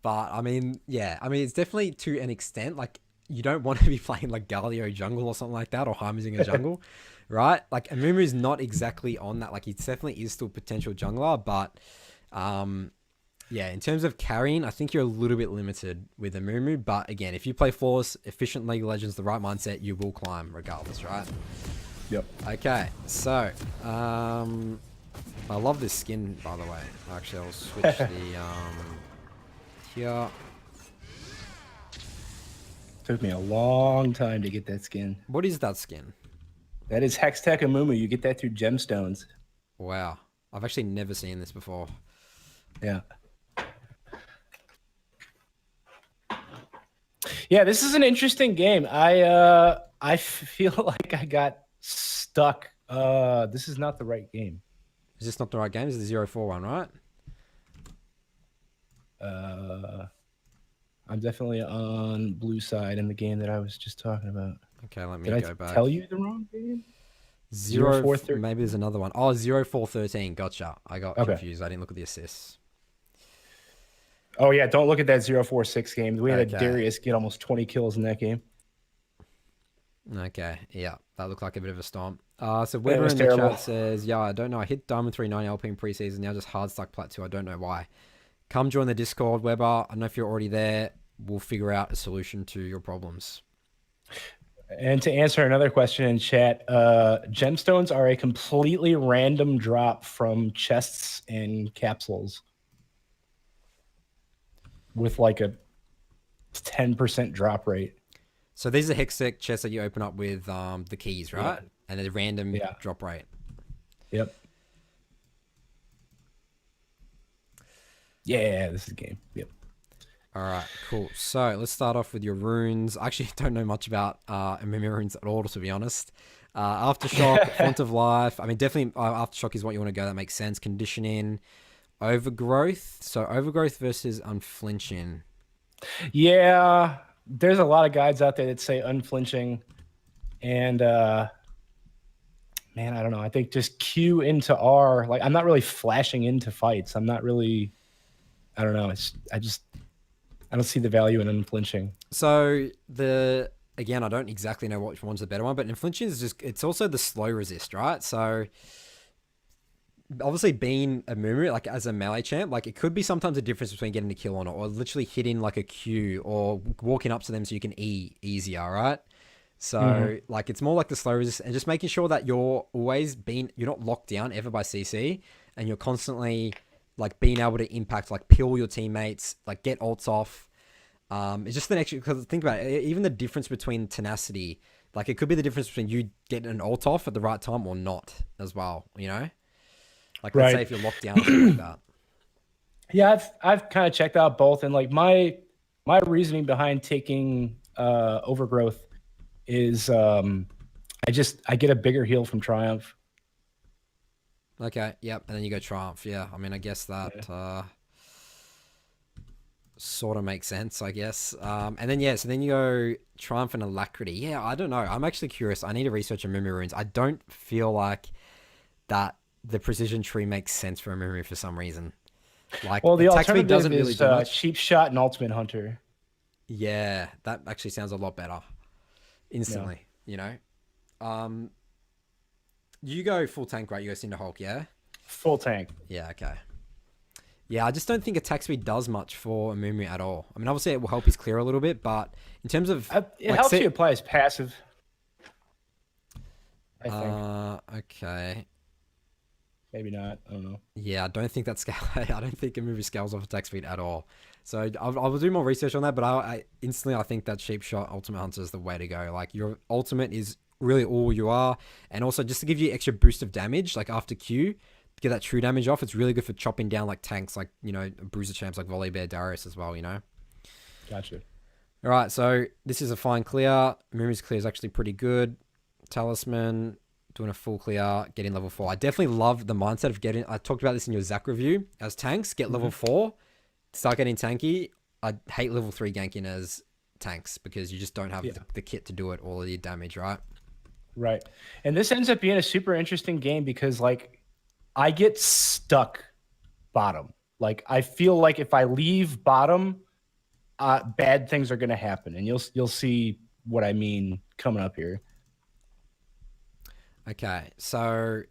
But I mean, yeah, I mean it's definitely to an extent. Like you don't want to be playing like Galio jungle or something like that, or Heimerdinger jungle, right? Like Amumu is not exactly on that. Like he definitely is still potential jungler, but yeah, in terms of carrying, I think you're a little bit limited with Amumu. But again, if you play Flawless, efficient League of Legends, the right mindset, you will climb regardless, right? Yep. Okay, so I love this skin, by the way. Actually, I'll switch the here. Took me a long time to get that skin. What is that skin? That is Hextech Amumu. You get that through gemstones. Wow, I've actually never seen this before. Yeah. Yeah, this is an interesting game. I feel like I got stuck. This is not the right game. Is this not the right game? This is the 0-4 one, right? I'm definitely on blue side in the game that I was just talking about. Okay, let me Did go I back. tell you the wrong game? 0-4. Maybe there's another one. Oh, 0-4-13. Gotcha. I got Okay. confused. I didn't look at the assists. Oh yeah, don't look at that 0-4-6 game. We had Okay. a Darius get almost 20 kills in that game. Okay, yeah, that looked like a bit of a stomp. So Yeah, it Weber was in the terrible. chat says, yeah, I don't know. I hit Diamond 390 LP in preseason, now just hard stuck Plat 2. I don't know why. Come join the Discord, Weber. I don't know if you're already there. We'll figure out a solution to your problems. And to answer another question in chat, gemstones are a completely random drop from chests and capsules with like a 10% drop rate. So these are Hextech chests that you open up with the keys, right? Yeah. And a random Yeah. drop rate. Yep. Yeah, this is a game. Yep. All right, cool. So let's start off with your runes. I actually don't know much about Amumu runes at all, to be honest. Aftershock, Font of Life. I mean, definitely Aftershock is what you want to go. That makes sense. Conditioning, Overgrowth. So Overgrowth versus Unflinching. Yeah, there's a lot of guides out there that say unflinching, and man, I don't know. I think just Q into R. Like I'm not really flashing into fights. I'm not really. I don't know. I don't see the value in unflinching. So again, I don't exactly know which one's the better one, but Unflinching is it's also the slow resist, right? So obviously being a Mumu, like as a melee champ, like it could be sometimes a difference between getting a kill on it or literally hitting like a Q or walking up to them so you can E easier, right? So like it's more like the slow resist and just making sure that you're not locked down ever by CC and you're constantly like being able to impact, like peel your teammates, like get ults off. It's just the next, because think about it, even the difference between tenacity, like it could be the difference between you getting an ult off at the right time or not as well, you know? Like let's say if you're locked down or something like that. Yeah, I've kind of checked out both, and like my reasoning behind taking Overgrowth is I get a bigger heal from Triumph. Okay, yep, and then you go Triumph. Yeah, I mean, I guess that sort of makes sense, I guess. And then, yeah, so then you go Triumph and Alacrity. Yeah, I don't know. I'm actually curious. I need to research Amumu runes. I don't feel like that the precision tree makes sense for Amumu for some reason. Like, Well, the attack speed alternative doesn't really is do much. Cheap Shot and Ultimate Hunter. Yeah, that actually sounds a lot better. Instantly, you know? You go full tank, right? You go Cinder Hulk, yeah? Full tank. Yeah, okay. Yeah, I just don't think attack speed does much for Amumu at all. I mean, obviously it will help his clear a little bit, but in terms of... It helps you apply his passive. I think. Okay. Maybe not. I don't know. Yeah, I don't think that's scale. I don't think Amumu scales off attack speed at all. So I'll do more research on that, but I instantly think that Sheep Shot Ultimate Hunter is the way to go. Like, your ultimate is really all you are, and also just to give you extra boost of damage, like after Q, to get that true damage off, it's really good for chopping down like tanks, like, you know, bruiser champs like Volibear, Darius as well, you know? Gotcha. All right, so this is a fine clear. Amumu's clear is actually pretty good. Talisman, doing a full clear, getting level 4. I definitely love the mindset of getting... I talked about this in your Zac review. As tanks, get level 4, start getting tanky. I hate level 3 ganking as tanks because you just don't have the kit to do it, all of your damage, right? Right. And this ends up being a super interesting game because, like, I get stuck bottom. Like, I feel like if I leave bottom, bad things are going to happen. And you'll see what I mean coming up here. Okay, so...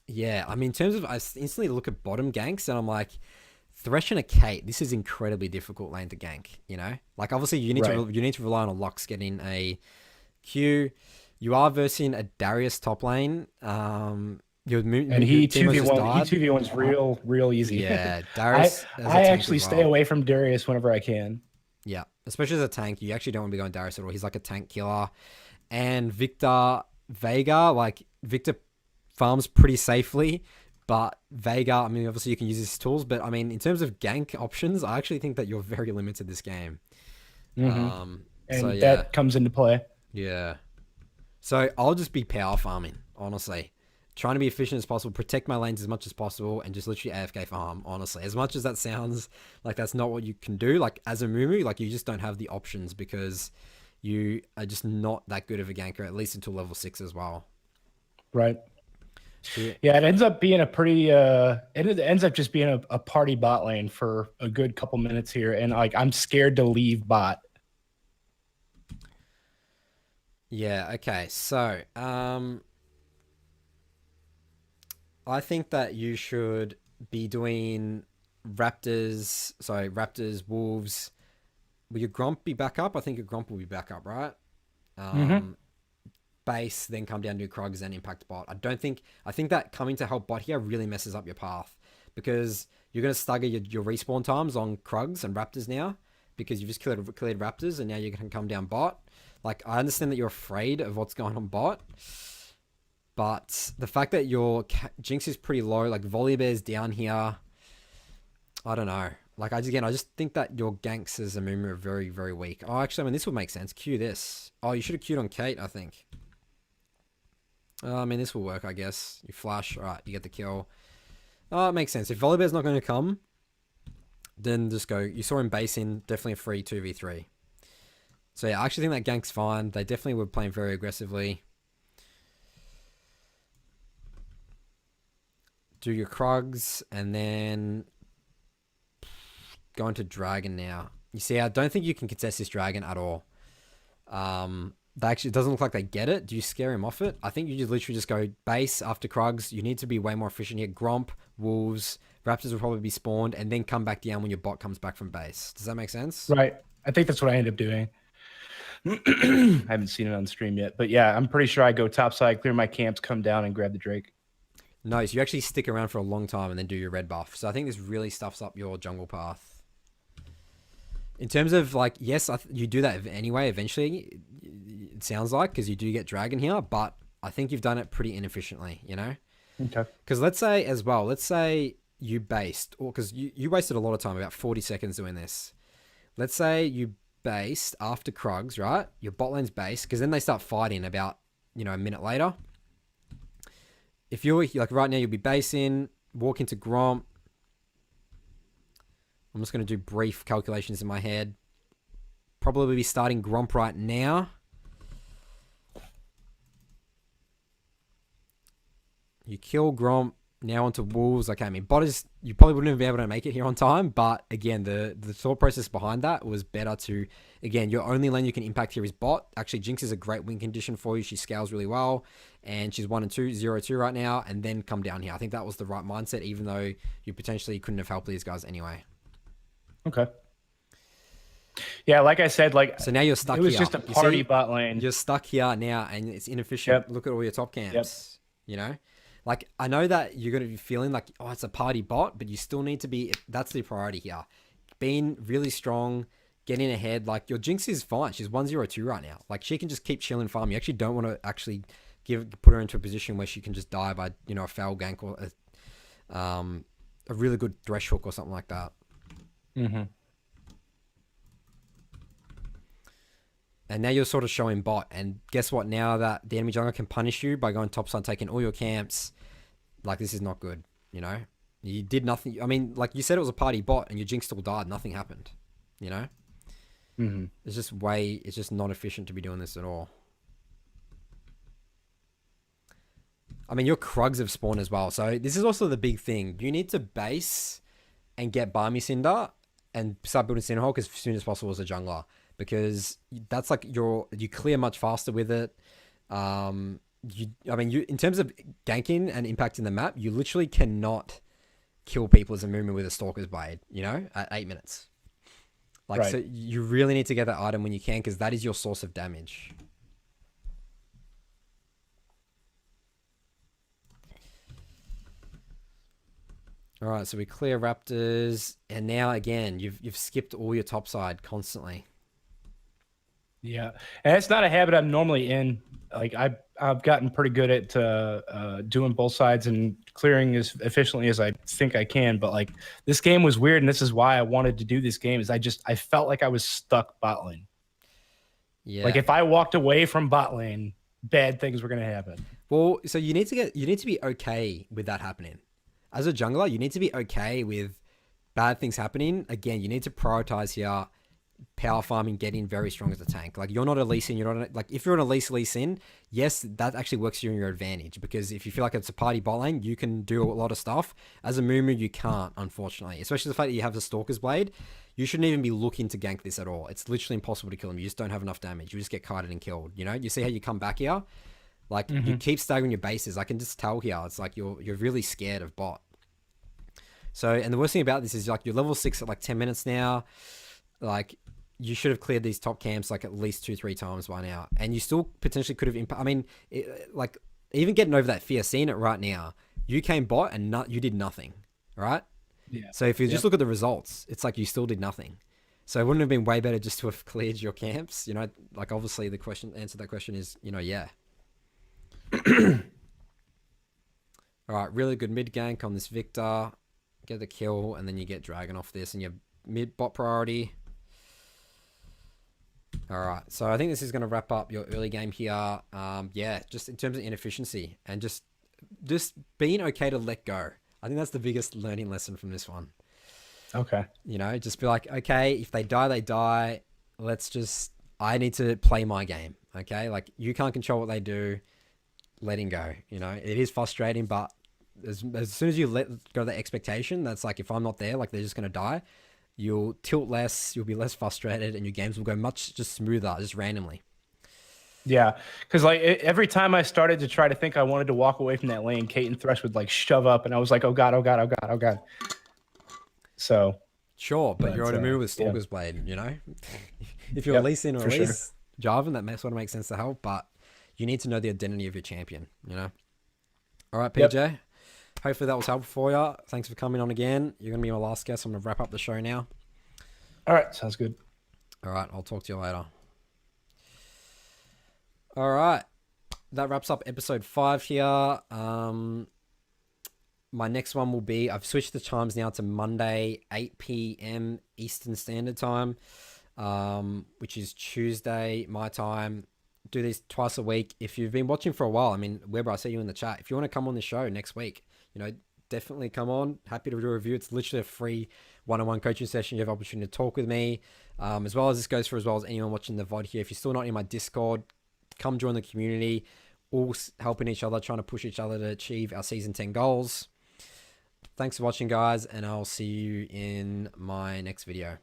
Yeah, I mean, in terms of... I instantly look at bottom ganks and I'm like... Thresh and a Kate, this is incredibly difficult lane to gank, you know? Like, obviously, you need to rely on a Lux getting a Q. You are versing a Darius top lane. He 2v1's real easy. Yeah, Darius. I actually stay away from Darius whenever I can. Yeah, especially as a tank, you actually don't want to be going Darius at all. He's like a tank killer. And Victor Vega, like Victor farms pretty safely, but Vega, I mean, obviously you can use his tools, but I mean, in terms of gank options, I actually think that you're very limited this game. And that comes into play. Yeah. So I'll just be power farming, honestly. Trying to be efficient as possible, protect my lanes as much as possible, and just literally AFK farm, honestly. As much as that sounds like that's not what you can do, like as a Amumu, like you just don't have the options because you are just not that good of a ganker, at least until level 6 as well. Right. Yeah, it ends up being a pretty it ends up just being a party bot lane for a good couple minutes here, and like I'm scared to leave bot. Yeah, okay. So, I think that you should be doing Raptors, Wolves. Will your Gromp be back up? I think your Gromp will be back up, right? Base, then come down to Krugs and impact bot. I think that coming to help bot here really messes up your path because you're going to stagger your respawn times on Krugs and Raptors now because you've just cleared Raptors and now you're going to come down bot. Like, I understand that you're afraid of what's going on bot, but the fact that your Jinx is pretty low, like Volibear's down here, I don't know. Like, I just think that your ganks as a Amumu are very, very weak. Oh, actually, I mean, this would make sense. Q this. Oh, you should have queued on Kate, I think. I mean, this will work, I guess. You flash, alright, you get the kill. Oh, it makes sense. If Volibear's not going to come, then just go. You saw him base in, definitely a free 2v3. So yeah, I actually think that gank's fine. They definitely were playing very aggressively. Do your Krugs, and then go into Dragon now. You see, I don't think you can contest this Dragon at all. It doesn't look like they get it. Do you scare him off it? I think you just literally just go base after Krugs. You need to be way more efficient here. Gromp, Wolves, Raptors will probably be spawned, and then come back down when your bot comes back from base. Does that make sense? Right. I think that's what I end up doing. I haven't seen it on stream yet, but yeah, I'm pretty sure I go topside, clear my camps, come down, and grab the Drake. No, so you actually stick around for a long time and then do your red buff. So I think this really stuffs up your jungle path. In terms of, like, yes, you do that anyway, eventually, it sounds like, because you do get Dragon here, but I think you've done it pretty inefficiently, you know? Okay. Because let's say you based, or because you wasted a lot of time, about 40 seconds doing this. Let's say you based after Krugs, right? Your bot lane's based, because then they start fighting about, a minute later. If you're, like, right now, you'll be basing, walk into Gromp. I'm just going to do brief calculations in my head. Probably be starting Gromp right now. You kill Gromp, now onto Wolves. Okay, I mean, you probably wouldn't even be able to make it here on time, but again, the thought process behind that was better to, again, your only lane you can impact here is bot. Actually, Jinx is a great win condition for you. She scales really well, and she's 1 and 2, 0-2 right now, and then come down here. I think that was the right mindset, even though you potentially couldn't have helped these guys anyway. Okay. Yeah, like I said, so now you're stuck here. It was just a party bot lane. You're stuck here now, and it's inefficient. Yep. Look at all your top camps. Yep. Like, I know that you're going to be feeling like, oh, it's a party bot, but you still need to be, that's the priority here. Being really strong, getting ahead. Like, your Jinx is fine. She's 1-0-2 right now. Like, she can just keep chilling farm. You actually don't want to actually put her into a position where she can just die by, a foul gank or a really good thresh hook or something like that. Mm-hmm. And now you're sort of showing bot. And guess what? Now that the enemy jungler can punish you by going topside, taking all your camps, like, this is not good, you know? You did nothing. I mean, like you said, it was a party bot and your Jinx still died. Nothing happened, you know? Mm-hmm. It's just not efficient to be doing this at all. I mean, your Krugs have spawned as well. So this is also the big thing. You need to base and get Barmy Cinder and start building Cinderhawk as soon as possible as a jungler. Because that's like you clear much faster with it. In terms of ganking and impacting the map, you literally cannot kill people as a Amumu with a Stalker's Blade, you know, at 8 minutes. Like, Right. so you really need to get that item when you can, because that is your source of damage. All right, so we clear Raptors, and now again, you've skipped all your top side constantly. Yeah, and it's not a habit I'm normally in. Like I've gotten pretty good at doing both sides and clearing as efficiently as I think I can. But like this game was weird, and this is why I wanted to do this game. Is I felt like I was stuck bot lane. Yeah. Like if I walked away from bot lane, bad things were gonna happen. Well, so you need to be okay with that happening. As a jungler, you need to be okay with bad things happening. Again, you need to prioritize here. Power farming, getting very strong as a tank. Like, you're not a Lee Sin, you're not like, if you're an Elise Lee Sin, yes, that actually works to your advantage, because if you feel like it's a party bot lane, you can do a lot of stuff. As a Mumu, you can't, unfortunately. Especially the fact that you have the Stalker's Blade. You shouldn't even be looking to gank this at all. It's literally impossible to kill him. You just don't have enough damage. You just get kited and killed. You know, you see how you come back here? Like, you keep staggering your bases. I can just tell here. It's like you're really scared of bot. So, and the worst thing about this is, like, you're level 6 at like 10 minutes now. Like, you should have cleared these top camps like at least 2-3 times by now, and you still potentially could have. I mean, like, even getting over that fear, seeing it right now, you came bot and you did nothing, right? Yeah. So if you just look at the results, it's like you still did nothing. So it wouldn't have been way better just to have cleared your camps, you know? Like, obviously the answer to that question is, you know, yeah. All right, really good mid gank on this Victor. Get the kill, and then you get Dragon off this, and your mid bot priority. All right, so I think this is going to wrap up your early game here. Yeah, just in terms of inefficiency and just being okay to let go. I think that's the biggest learning lesson from this one. Okay. You know, just be like, okay, if they die, they die. I need to play my game. Okay, like, you can't control what they do. Letting go. You know, it is frustrating, but as soon as you let go the expectation, that's like, if I'm not there, like, they're just going to die. You'll tilt less, you'll be less frustrated, and your games will go much just smoother, just randomly. Yeah, because like every time I started to try to think I wanted to walk away from that lane, Kate and Thresh would like shove up, and I was like, oh god, oh god, oh god, oh god. So sure, but you're on a move with Stalker's Blade, you know? If you're Lee Sin or Elise, Jarvan, that sort of makes sense to help, but you need to know the identity of your champion, you know? All right, PJ. Yep. Hopefully that was helpful for you. Thanks for coming on again. You're going to be my last guest. I'm going to wrap up the show now. All right. Sounds good. All right. I'll talk to you later. All right. That wraps up episode 5 here. My next one will be, I've switched the times now to Monday, 8 p.m. Eastern Standard Time, which is Tuesday, my time. Do these twice a week. If you've been watching for a while, I mean, Weber, I see you in the chat. If you want to come on the show next week, you know, definitely come on. Happy to do a review. It's literally a free one-on-one coaching session. You have opportunity to talk with me, as well as this goes for as well as anyone watching the VOD here. If you're still not in my Discord, come join the community. All helping each other, trying to push each other to achieve our season 10 goals. Thanks for watching, guys, and I'll see you in my next video.